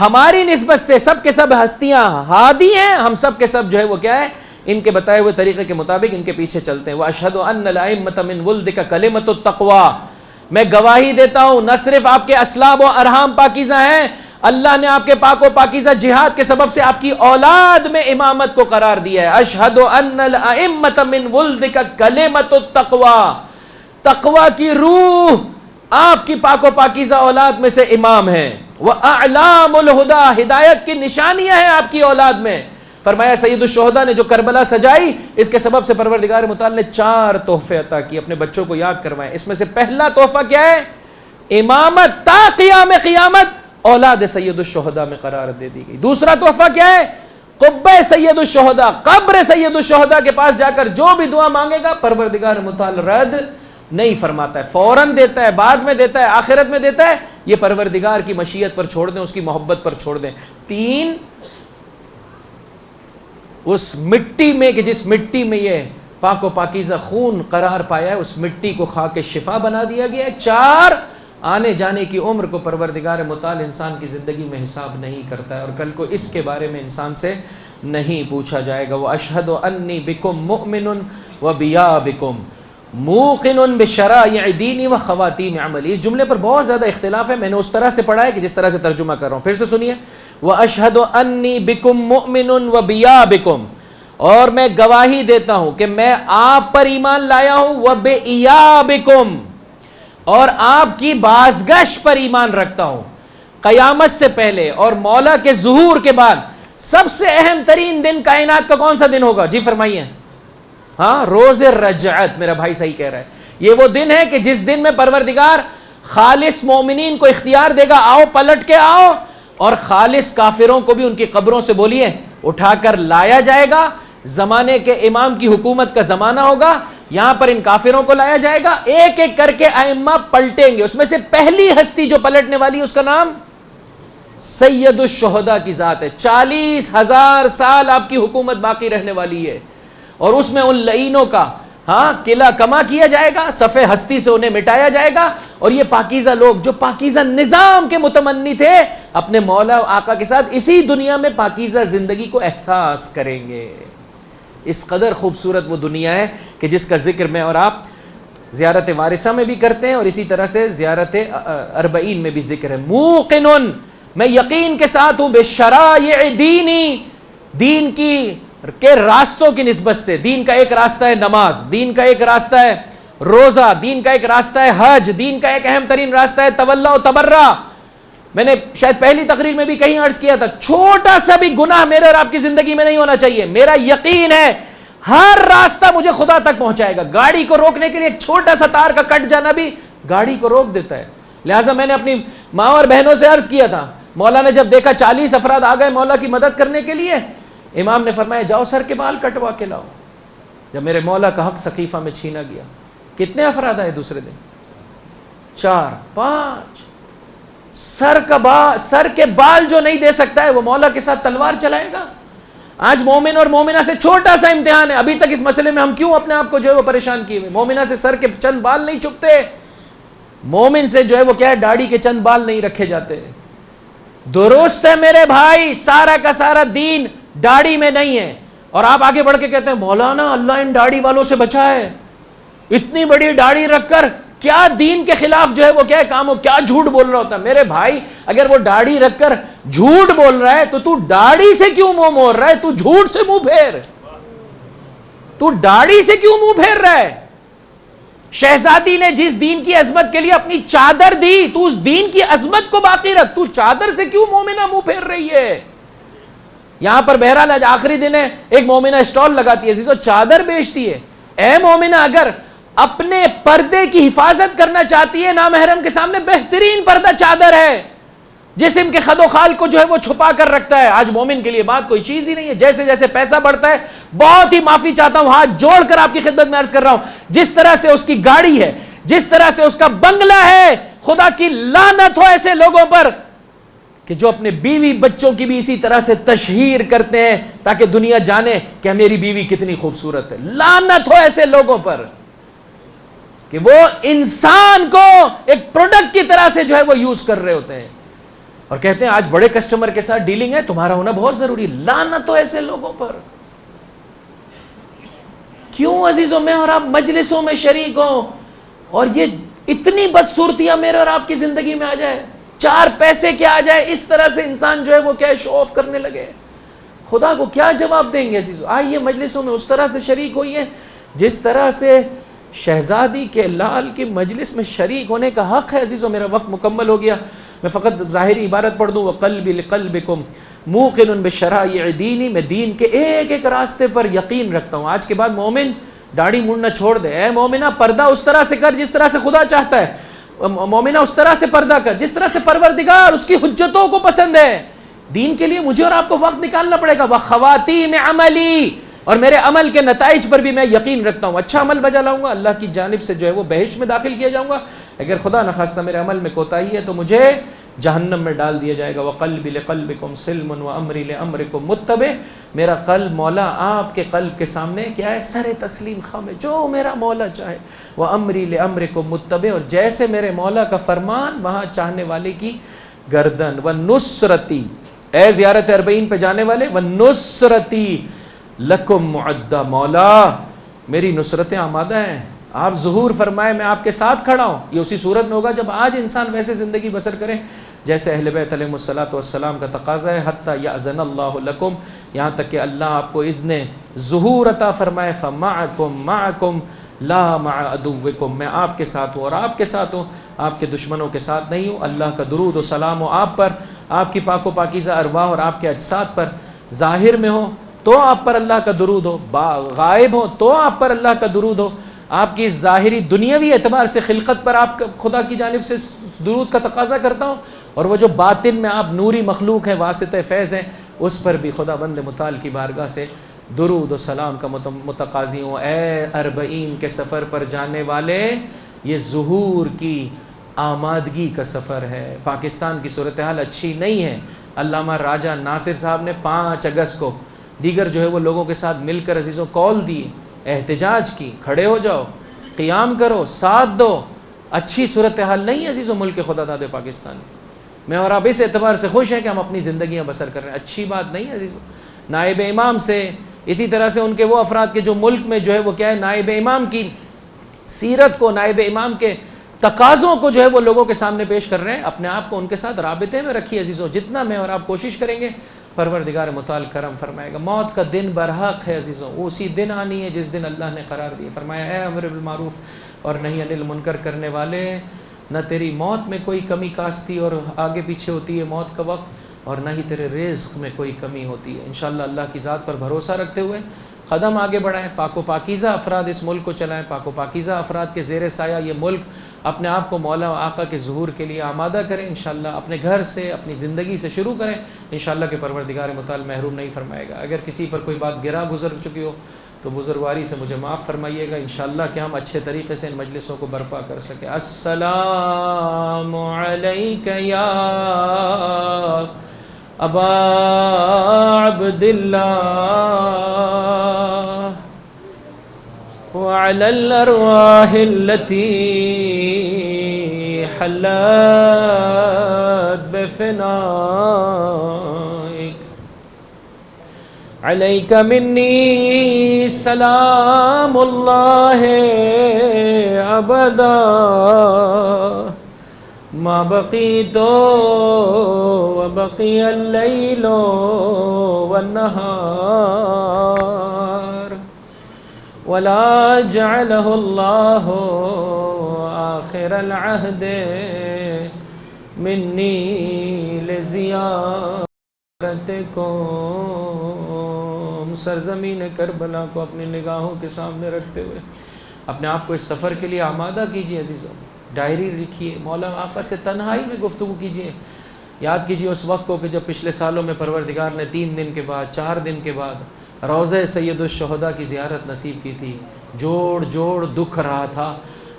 ہماری نسبت سے سب کے سب ہستیاں ہادی ہیں، ہم سب کے سب جو ہے وہ کیا ہے، ان کے بتائے ہوئے طریقے کے مطابق ان کے پیچھے چلتے ہیں. واشہد ان الائمۃ من ولدک کلمۃ التقوی. میں گواہی دیتا ہوں نہ صرف آپ کے اسلاب و ارحام پاکیزہ ہیں، اللہ نے آپ کے پاک و پاکیزہ جہاد کے سبب سے آپ کی اولاد میں امامت کو قرار دیا ہے. اشہد ان الائمۃ من ولدک کلمۃ التقوی. تقوی کی روح آپ کی پاک و پاکیزہ اولاد میں سے امام ہیں. واعلام الہدی. ہدایت کی نشانیاں ہیں آپ کی اولاد میں. فرمایا سید الشہداء نے جو کربلا سجائی، اس کے سبب سے پروردگار متعال نے 4 تحفے عطا کیے. اپنے بچوں کو یاد کروائیں. اس میں سے پہلا تحفہ کیا ہے؟ امامت تا قیام قیامت اولاد سید الشہداء میں قرار دے دی گئی. دوسرا تحفہ کیا ہے؟ قبہ سید الشہداء، قبر سید الشہداء کے پاس جا کر جو بھی دعا مانگے گا پروردگار متعال رد نہیں فرماتا ہے، فوراً دیتا ہے، بعد میں دیتا ہے، آخرت میں دیتا ہے. یہ پروردگار کی مشیت پر چھوڑ دیں، اس کی محبت پر چھوڑ دیں. 3 اس مٹی میں کہ جس مٹی میں یہ پاک و پاکیزہ خون قرار پایا ہے، اس مٹی کو خاک شفا بنا دیا گیا ہے. 4 آنے جانے کی عمر کو پروردگار متعال انسان کی زندگی میں حساب نہیں کرتا ہے، اور کل کو اس کے بارے میں انسان سے نہیں پوچھا جائے گا. واشہد انی بکم مؤمن وبیابکم موقن بشرائع دینی و خواتیم عملی. اس جملے پر بہت زیادہ اختلاف ہے. میں نے اس طرح سے پڑھا ہے کہ جس طرح سے ترجمہ کر رہا ہوں. پھر سے سنیے. واشہد انی بکم مؤمن وبیابکم. اور میں گواہی دیتا ہوں کہ میں آپ پر ایمان لایا ہوں. وبیابکم. اور آپ کی بازگشت پر ایمان رکھتا ہوں. قیامت سے پہلے اور مولا کے ظہور کے بعد سب سے اہم ترین دن کائنات کا کون سا دن ہوگا؟ جی فرمائیے. ہاں، روز رجعت. میرا بھائی صحیح کہہ رہا ہے. یہ وہ دن ہے کہ جس دن میں پروردگار خالص مومنین کو اختیار دے گا، آؤ پلٹ کے آؤ، اور خالص کافروں کو بھی ان کی قبروں سے بولیے اٹھا کر لایا جائے گا. زمانے کے امام کی حکومت کا زمانہ ہوگا. یہاں پر ان کافروں کو لایا جائے گا. ایک ایک کر کے ائمہ پلٹیں گے. اس میں سے پہلی ہستی جو پلٹنے والی ہے اس کا نام سید الشہداء کی ذات ہے. 40,000 سال آپ کی حکومت باقی رہنے والی ہے، اور اس میں ان لعینوں کا قلعہ کما کیا جائے گا، صفحے ہستی سے انہیں مٹایا جائے گا. اور یہ پاکیزہ لوگ جو پاکیزہ نظام کے متمنی تھے، اپنے مولا و آقا کے ساتھ اسی دنیا میں پاکیزہ زندگی کو احساس کریں گے. اس قدر خوبصورت وہ دنیا ہے کہ جس کا ذکر میں اور آپ زیارت وارثہ میں بھی کرتے ہیں، اور اسی طرح سے زیارت اربعین میں بھی ذکر ہے. موقنن، میں یقین کے ساتھ ہوں، بشرائع دینی، دین کے راستوں کی نسبت سے. دین کا ایک راستہ ہے نماز، دین کا ایک راستہ ہے روزہ، دین کا ایک راستہ ہے حج، دین کا ایک اہم ترین راستہ ہے تولا و تبرہ. میں نے شاید پہلی تقریر میں بھی کہیں عرض کیا تھا، چھوٹا سا بھی گناہ میرے اور آپ کی زندگی میں نہیں ہونا چاہیے. میرا یقین ہے ہر راستہ مجھے خدا تک پہنچائے گا. گاڑی کو روکنے کے لیے ایک چھوٹا سا تار کا کٹ جانا بھی گاڑی کو روک دیتا ہے. لہٰذا میں نے اپنی ماں اور بہنوں سے عرض کیا تھا، مولا نے جب دیکھا 40 افراد آ گئے مولا کی مدد کرنے کے لیے، امام نے فرمایا جاؤ سر کے بال کٹوا کے لاؤ. جب میرے مولا کا حق سقیفہ میں چھینا گیا، کتنے افراد آئے دوسرے دن؟ 4 5. سر کے بال جو نہیں دے سکتا ہے وہ مولا کے ساتھ تلوار چلائے گا. آج مومن اور مومنہ سے چھوٹا سا امتحان ہے. ابھی تک اس مسئلے میں ہم کیوں اپنے آپ کو جو ہے وہ پریشان کیے ہوئے؟ مومنہ سے سر کے چند بال نہیں چھپتے, مومن سے جو ہے وہ کیا ہے, داڑھی کے چند بال نہیں رکھے جاتے. درست ہے میرے بھائی, سارا کا سارا دین داڑھی میں نہیں ہے. اور آپ آگے بڑھ کے کہتے ہیں مولانا اللہ ان داڑھی والوں سے بچائے, اتنی بڑی داڑھی رکھ کر کیا دین کے خلاف جو ہے وہ کیا کام ہو, کیا جھوٹ بول رہا ہوتا ہے. میرے بھائی اگر وہ داڑھی رکھ کر جھوٹ بول رہا ہے تو داڑھی سے کیوں منہ موڑ رہا ہے؟ تو جھوٹ سے منہ پھیر, تو داڑھی سے کیوں منہ پھیر رہا ہے؟ شہزادی نے جس دین کی عظمت کے لیے اپنی چادر دی, تو اس دین کی عظمت کو باقی رکھ, تو چادر سے کیوں مومنہ منہ پھیر رہی ہے؟ یہاں پر بہرحال آج آخری دن ہے, ایک مومنہ اسٹال لگاتی ہے, تو چادر بیچتی ہے. اے مومنہ اگر اپنے پردے کی حفاظت کرنا چاہتی ہے, نامحرم کے سامنے بہترین پردہ چادر ہے, جسم کے خد و خال کو جو ہے وہ چھپا کر رکھتا ہے. آج مومن کے لیے بات کوئی چیز ہی نہیں ہے. جیسے جیسے پیسہ بڑھتا ہے, بہت ہی معافی چاہتا ہوں, ہاتھ جوڑ کر آپ کی خدمت میں عرض کر رہا ہوں, جس طرح سے اس کی گاڑی ہے, جس طرح سے اس کا بنگلہ ہے, خدا کی لعنت ہو ایسے لوگوں پر کہ جو اپنے بیوی بچوں کی بھی اسی طرح سے تشہیر کرتے ہیں تاکہ دنیا جانے کہ میری بیوی کتنی خوبصورت ہے. لعنت ہو ایسے لوگوں پر کہ وہ انسان کو ایک پروڈکٹ کی طرح سے جو ہے وہ یوز کر رہے ہوتے ہیں اور کہتے ہیں آج بڑے کسٹمر کے ساتھ ڈیلنگ ہے, تمہارا ہونا بہت ضروری. لعنت ہو ایسے لوگوں پر. کیوں عزیزوں میں اور آپ مجلسوں میں شریک ہوں اور یہ اتنی بدصورتیاں میرے اور آپ کی زندگی میں آ جائے, چار پیسے کیا آ جائے, اس طرح سے انسان جو ہے وہ کیا شو آف کرنے لگے. خدا کو کیا جواب دیں گے عزیزوں؟ آئیے مجلسوں میں اس طرح سے شریک ہوئیے جس طرح سے شہزادی کے لال کی مجلس میں شریک ہونے کا حق ہے. عزیزوں میرا وقت مکمل ہو گیا, میں فقط ظاہری عبارت پڑھ دوں, وَقَلْبِ لِقَلْبِكُمْ مُوقِنٌ بِشَرَائِعِ دِینِ, میں دین کے ایک ایک راستے پر یقین رکھتا ہوں. آج کے بعد مومن داڑھی مڑنا چھوڑ دے. اے مومنہ پردہ اس طرح سے کر جس طرح سے خدا چاہتا ہے. مومنہ اس طرح سے پردہ کر جس طرح سے پروردگار اس کی حجتوں کو پسند ہے. دین کے لیے مجھے اور آپ کو وقت نکالنا پڑے گا. وَخَوَاتِيمِ عَمَلِي, اور میرے عمل کے نتائج پر بھی میں یقین رکھتا ہوں. اچھا عمل بجا لاؤں گا, اللہ کی جانب سے جو ہے وہ بہشت میں داخل کیا جاؤں گا. اگر خدا نخواستہ میرے عمل میں کوتاہی ہے تو مجھے جہنم میں ڈال دیا جائے گا. وَقَلْبِ لِقَلْبِكُمْ سِلْمٌ وَأَمْرِ لِأَمْرِكُمْ مُتَّبِعٌ, میرا قلب مولا آپ کے قلب کے سامنے کیا ہے, سر تسلیم خم ہے, جو میرا مولا چاہے. وَأَمْرِ لِأَمْرِكُمْ مُتَّبِعٌ, اور جیسے میرے مولا کا فرمان وہاں چاہنے والے کی گردن. وَنُصْرَتِي, اے زیارت اربعین پہ جانے والے, وَنُصْرَتِي لَكُمْ مُعَدَّ, مولا میری نصرتیں آمادہ ہیں, آپ ظہور فرمائے میں آپ کے ساتھ کھڑا ہوں. یہ اسی صورت میں ہوگا جب آج انسان ویسے زندگی بسر کرے جیسے اہل بیت علیہ الصلوۃ والسلام کا تقاضا ہے. حتی یأذن اللہ لکم, یہاں تک کہ اللہ آپ کو اذن ظہور عطا فرمائے. فمعکم معکم لا مع عدوکم, میں آپ کے ساتھ ہوں اور آپ کے ساتھ ہوں, آپ کے دشمنوں کے ساتھ نہیں ہوں. اللہ کا درود و سلام ہو آپ پر, آپ کی پاک و پاکیزہ ارواح اور آپ کے اجساد پر. ظاہر میں ہو تو آپ پر اللہ کا درود ہو, غائب ہو تو آپ پر اللہ کا درود ہو. آپ کی ظاہری دنیاوی اعتبار سے خلقت پر آپ خدا کی جانب سے درود کا تقاضا کرتا ہوں, اور وہ جو باطن میں آپ نوری مخلوق ہیں, واسطہ فیض ہیں, اس پر بھی خدا بند متعال کی بارگاہ سے درود و سلام کا متقاضی ہوں. اے اربعین کے سفر پر جانے والے, یہ ظہور کی آمادگی کا سفر ہے. پاکستان کی صورتحال اچھی نہیں ہے. علامہ راجہ ناصر صاحب نے 5 اگست کو دیگر جو ہے وہ لوگوں کے ساتھ مل کر عزیزوں کال دی, احتجاج کی, کھڑے ہو جاؤ, قیام کرو, ساتھ دو. اچھی صورتحال نہیں ہے عزیزوں ملک خدا داد پاکستان. میں اور آپ اس اعتبار سے خوش ہیں کہ ہم اپنی زندگیاں بسر کر رہے ہیں. اچھی بات نہیں ہے عزیزوں. نائب امام سے اسی طرح سے ان کے وہ افراد کے جو ملک میں جو ہے وہ کیا ہے, نائب امام کی سیرت کو, نائب امام کے تقاضوں کو جو ہے وہ لوگوں کے سامنے پیش کر رہے ہیں. اپنے آپ کو ان کے ساتھ رابطے میں رکھیے عزیزوں. جتنا میں اور آپ کوشش کریں گے پروردگار متعال کرم فرمائے گا. موت کا دن برحق ہے عزیزوں, اسی دن آنی ہے جس دن اللہ نے قرار دیا. فرمایا اے امر بالمعروف اور نہی عن المنکر کرنے والے, نہ تیری موت میں کوئی کمی کاستی اور آگے پیچھے ہوتی ہے موت کا وقت, اور نہ ہی تیرے رزق میں کوئی کمی ہوتی ہے. انشاءاللہ اللہ کی ذات پر بھروسہ رکھتے ہوئے قدم آگے بڑھائیں. پاک و پاکیزہ افراد اس ملک کو چلائیں. پاک و پاکیزہ افراد کے زیر سایہ یہ ملک اپنے آپ کو مولا و آقا کے ظہور کے لیے آمادہ کریں. انشاءاللہ اپنے گھر سے, اپنی زندگی سے شروع کریں. انشاءاللہ کہ پروردگار متعال محروم نہیں فرمائے گا. اگر کسی پر کوئی بات گرا گزر چکی ہو تو بزرگواری سے مجھے معاف فرمائیے گا. انشاءاللہ کہ ہم اچھے طریقے سے ان مجلسوں کو برپا کر سکیں. السلام علیک یا ابا عبداللہ وعلى الأرواح التي حلت بفنائك عليك مني سلام الله أبدا ما بقيت وبقي الليل والنهار ولا جعله الله آخر العهد مني لزيارتكم. سرزمین کربلا کو اپنی نگاہوں کے سامنے رکھتے ہوئے اپنے آپ کو اس سفر کے لیے آمادہ کیجیے عزیزوں. ڈائری لکھیے, مولا آقا سے تنہائی میں گفتگو کیجیے. یاد کیجیے اس وقت کو کہ جب پچھلے سالوں میں پروردگار نے 3 دن کے بعد 4 دن کے بعد روضہ سید الشہداء کی زیارت نصیب کی تھی. جوڑ جوڑ دکھ رہا تھا,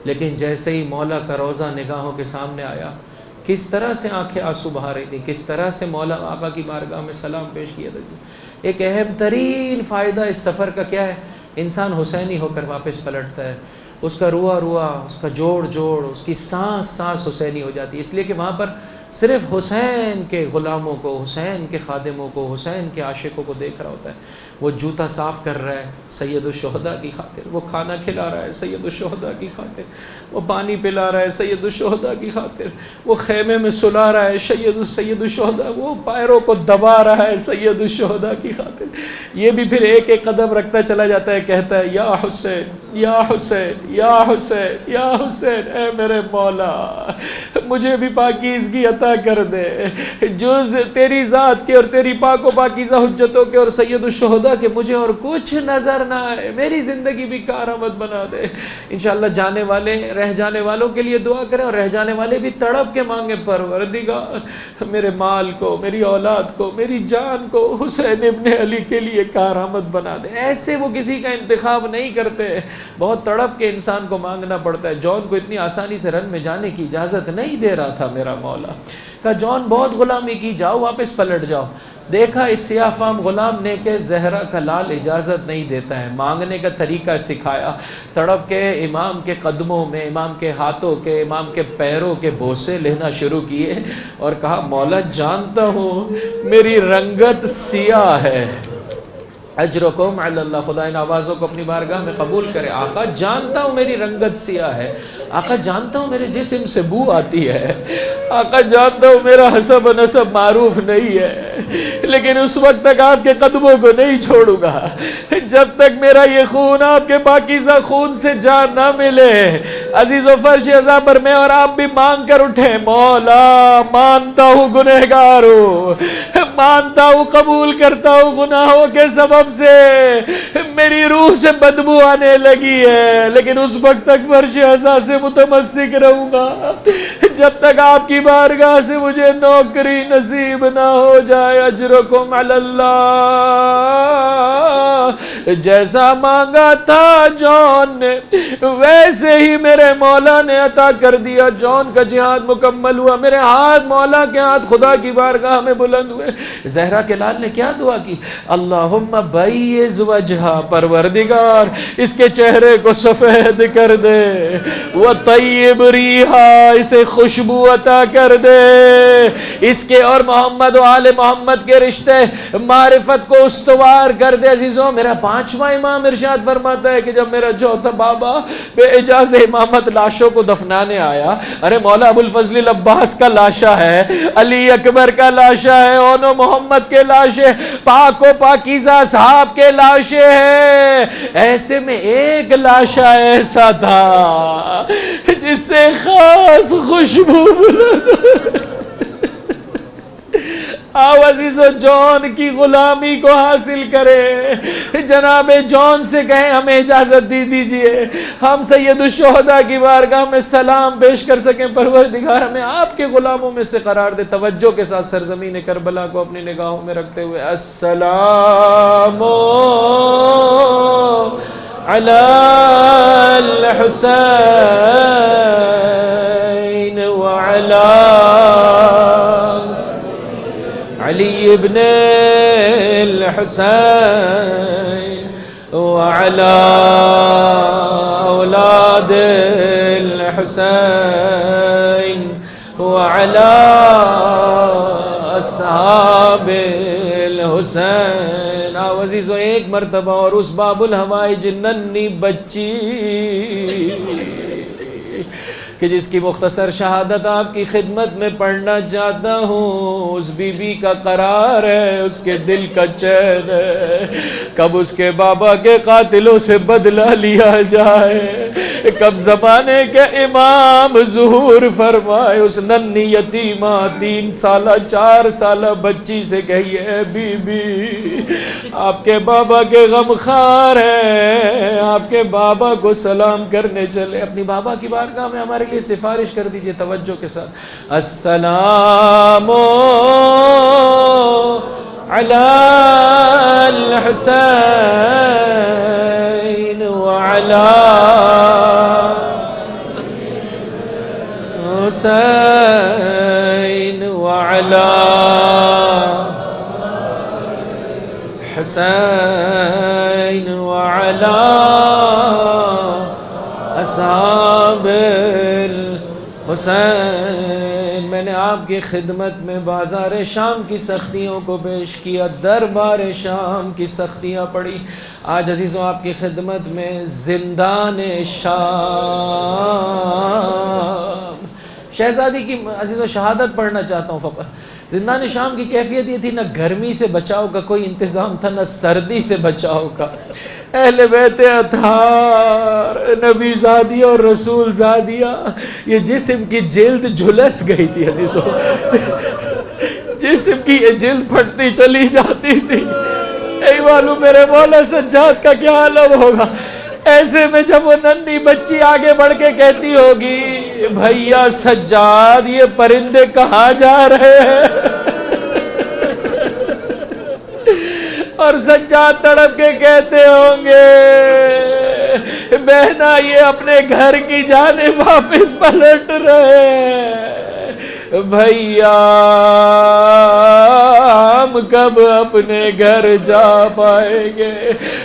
لیکن جیسے ہی مولا کا روضہ نگاہوں کے سامنے آیا, کس طرح سے آنکھیں آنسو بہا رہی تھیں, کس طرح سے مولا آقا کی بارگاہ میں سلام پیش کیا تھا. ایک اہم ترین فائدہ اس سفر کا کیا ہے؟ انسان حسینی ہو کر واپس پلٹتا ہے. اس کا روا روا, اس کا جوڑ جوڑ, اس کی سانس سانس حسینی ہو جاتی ہے. اس لیے کہ وہاں پر صرف حسین کے غلاموں کو, حسین کے خادموں کو, حسین کے عاشقوں کو دیکھ رہا ہوتا ہے. وہ جوتا صاف کر رہا ہے سید الشہداء کی خاطر, وہ کھانا کھلا رہا ہے سید الشہداء کی خاطر, وہ پانی پلا رہا ہے سید الشہداء کی خاطر, وہ خیمے میں سلا رہا ہے سید الشہداء, وہ پیروں کو دبا رہا ہے سید الشہداء کی خاطر. یہ بھی پھر ایک ایک قدم رکھتا چلا جاتا ہے, کہتا ہے یا حسین یا حسین یا حسین یا حسین, اے میرے مولا مجھے بھی پاکیزگی عطا کر دے, جز تیری ذات کے اور تیری پاک و پاکیزہ حجتوں کے اور سید الشہداء کہ مجھے اور کچھ نظر نہ آئے, میری زندگی بھی کارآمد بنا دے. انشاءاللہ جانے والے رہ جانے والوں کے لیے دعا کریں, اور رہ جانے والے بھی تڑپ کے مانگے, پروردگار میرے مال کو, میری اولاد کو, میری جان کو حسین ابن علی کے لیے کارآمد بنا دے. ایسے وہ کسی کا انتخاب نہیں کرتے, بہت تڑپ کے انسان کو مانگنا پڑتا ہے. جون کو اتنی آسانی سے رن میں جانے کی اجازت نہیں دے رہا تھا میرا مولا. کہا جون بہت غلامی کی, جاؤ واپس پلٹ جاؤ. دیکھا اس سیاہ فام غلام نے کہ زہرا کا لال اجازت نہیں دیتا ہے, مانگنے کا طریقہ سکھایا. تڑپ کے امام کے قدموں میں, امام کے ہاتھوں کے, امام کے پیروں کے بوسے لینا شروع کیے, اور کہا مولا جانتا ہوں میری رنگت سیاہ ہے, اجرکم علی اللہ, خدا ان آوازوں کو اپنی بارگاہ میں قبول کرے. آقا جانتا ہوں میری رنگت سیاہ ہے, آقا جانتا ہوں میرے جسم سے بو آتی ہے, آقا جانتا ہوں میرا حسب و نسب معروف نہیں ہے, لیکن اس وقت تک آپ کے قدموں کو نہیں چھوڑوں گا جب تک میرا یہ خون آپ کے پاکیزہ خون سے جان نہ ملے. عزیز و فرش ازا پر میں اور آپ بھی مانگ کر اٹھے, مولا مانتا ہوں گنہگار ہوں, مانتا ہوں قبول کرتا ہوں گناہوں کے سبب سے میری روح سے بدبو آنے لگی ہے, لیکن اس وقت تک فرش ازا سے متمسک رہوں گا جب تک آپ کی بارگاہ سے مجھے نوکری نصیب نہ ہو جائے. اجرکم علی اللہ, جیسا مانگا تھا جون نے ویسے ہی میرے مولا نے عطا کر دیا. جون کا جہاد مکمل ہوا, میرے ہاتھ مولا کے ہاتھ خدا کی بارگاہ میں بلند ہوئے. زہرا کے لال نے کیا دعا کی؟ اللہم بیض وجہا, پروردگار اس کے چہرے کو سفید کر دے, وطیب ریحا, اسے خوشبو عطا کر دے, اس کے اور محمد و آل محمد کے رشتے معرفت کو استوار کر دے. عزیزوں میرا 5واں امام ارشاد فرماتا ہے کہ جب میرا چوتھا بابا بے اجازت امامت لاشوں کو دفنانے آیا, ارے مولا ابو الفضل العباس کا لاشا ہے, علی اکبر کا لاشا ہے, اونو محمد کے لاشے, پاک و پاکیزہ اصحاب کے لاشے ہیں, ایسے میں ایک لاشا ایسا تھا جس سے خاص خوشبو آؤ عزیزو جون کی غلامی کو حاصل کرے. جناب جون سے کہیں ہمیں اجازت دی دیجئے ہم سید الشہداء کی بارگاہ میں سلام پیش کر سکیں. پروردگار ہمیں آپ کے غلاموں میں سے قرار دے. توجہ کے ساتھ سرزمین کربلا کو اپنی نگاہوں میں رکھتے ہوئے السلام علی الحسین وعلی علی ابن الحسین وعلى اولاد الحسین وعلى اصحاب الحسین. آؤ عزیزو ایک مرتبہ اور اس باب الحوائج ننھی بچی کہ جس کی مختصر شہادت آپ کی خدمت میں پڑھنا چاہتا ہوں. اس بی بی کا قرار ہے, اس کے دل کا چین ہے, کب اس کے بابا کے قاتلوں سے بدلہ لیا جائے, کب زمانے کے امام ظہور فرمائے. اس ننھی یتیمہ 3 سالہ 4 سالہ بچی سے کہیے اے بی بی آپ کے بابا کے غمخوار ہیں, آپ کے بابا کو سلام کرنے چلے. اپنی بابا کی بارگاہ میں ہمارے لیے سفارش کر دیجئے توجہ کے ساتھ. السلام علی الحسین وعلی حسین وعلی حسین وعلی اصحاب الحسین. میں نے آپ کی خدمت میں بازار شام کی سختیوں کو پیش کیا, دربار شام کی سختیاں پڑھی. آج عزیزوں آپ کی خدمت میں زندان شام شہزادی کی عزیزوں شہادت پڑھنا چاہتا ہوں. زندان شام کی کیفیت یہ تھی, نہ گرمی سے بچاؤ کا کوئی انتظام تھا, نہ سردی سے بچاؤ کا. اہل بیت اطہار, نبی زادیہ اور رسول زادیہ, یہ جسم کی جلد جھلس گئی تھی عزیزوں, جسم کی یہ جلد پھٹتی چلی جاتی تھی. نہیں معلوم میرے مولا سجاد کا کیا عالم ہوگا. ایسے میں جب وہ ننھی بچی آگے بڑھ کے کہتی ہوگی بھیا سجاد یہ پرندے کہاں جا رہے ہیں, اور سجاد تڑپ کے کہتے ہوں گے بہنا یہ اپنے گھر کی جانب واپس پلٹ رہے ہیں. بھیا ہم کب اپنے گھر جا پائیں گے.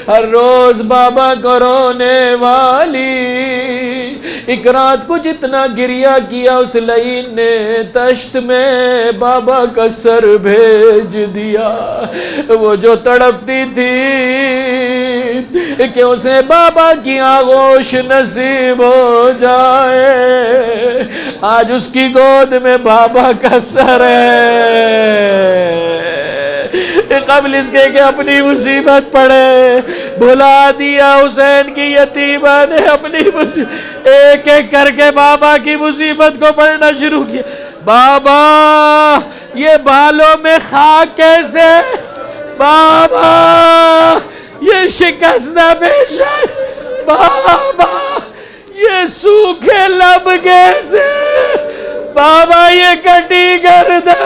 ہر روز بابا کو رونے والی ایک رات کو جتنا گریا کیا اس لعین نے تشت میں بابا کا سر بھیج دیا. وہ جو تڑپتی تھی کہ اسے بابا کی آغوش نصیب ہو جائے, آج اس کی گود میں بابا کا سر ہے. قبل اس کے کہ اپنی مصیبت پڑے بھلا دیا حسین کی یتیمہ نے اپنی مصیبت, ایک ایک کر کے بابا کی مصیبت کو پڑھنا شروع کیا. بابا یہ بالوں میں خاک کیسے, بابا یہ شکستہ پیشہ, بابا یہ سوکھے لب کیسے, بابا یہ کٹی گردن,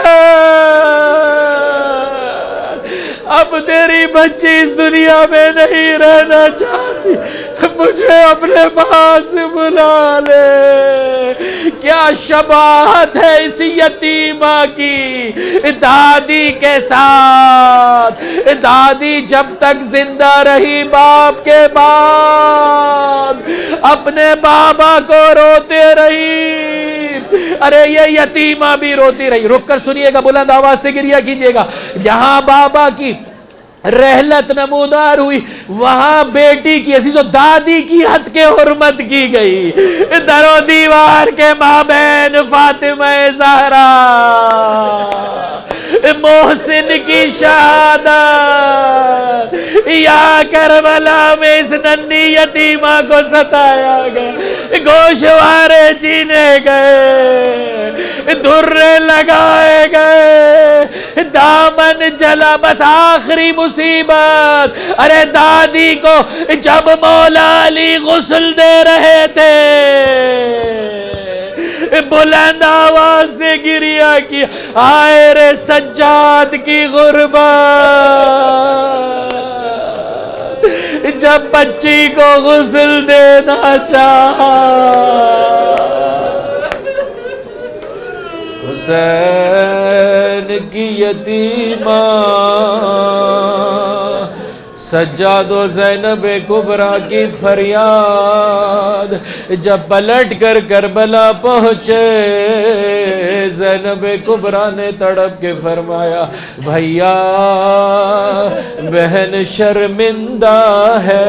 اب تیری بچی اس دنیا میں نہیں رہنا چاہتی, مجھے اپنے پاس بلا لے. کیا شباہت ہے اس یتیمہ کی دادی کے ساتھ. دادی جب تک زندہ رہی باپ کے بعد اپنے بابا کو روتے رہی. ارے یہ یتیمہ بھی روتی رہی. رک کر سنیے گا, بلند آواز سے گریہ کیجئے گا. یہاں بابا کی رحلت نمودار ہوئی, وہاں بیٹی کی عزیز و دادی کی حد کے حرمت کی گئی. در و دیوار کے مابین فاطمہ زہرا محسن کی شہادت, یا کربلا میں اس ننھی یتیمہ کو ستایا گیا, گوشوارے چینے گئے, دھرے لگائے گئے, دامن جلا. بس آخری مصیبت, ارے دادی کو جب مولا علی غسل دے رہے تھے بلند آواز سے گریہ کیا, آئے رے سجاد کی غربت, جب بچی کو غسل دینا چاہا حسین کی یتیمہ سجاد و زینب کبریٰ کی فریاد، جب پلٹ کر کربلا پہنچے زینب کبریٰ نے تڑپ کے فرمایا بھیا بہن شرمندہ ہے،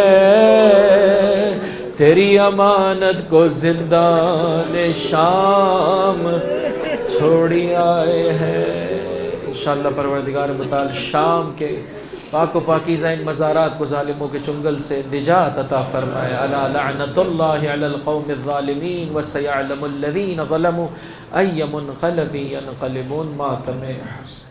تیری امانت کو زندان شام چھوڑی آئے ہیں۔ انشاءاللہ پروردگار متعال شام کے پاک و پاکیزہ ان مزارات کو ظالموں کے چنگل سے نجات عطا فرمائے۔ الا لعنت اللہ علی القوم الظالمین وسیعلم الذین ظلموا ای منقلب ینقلبون ماتم حسین۔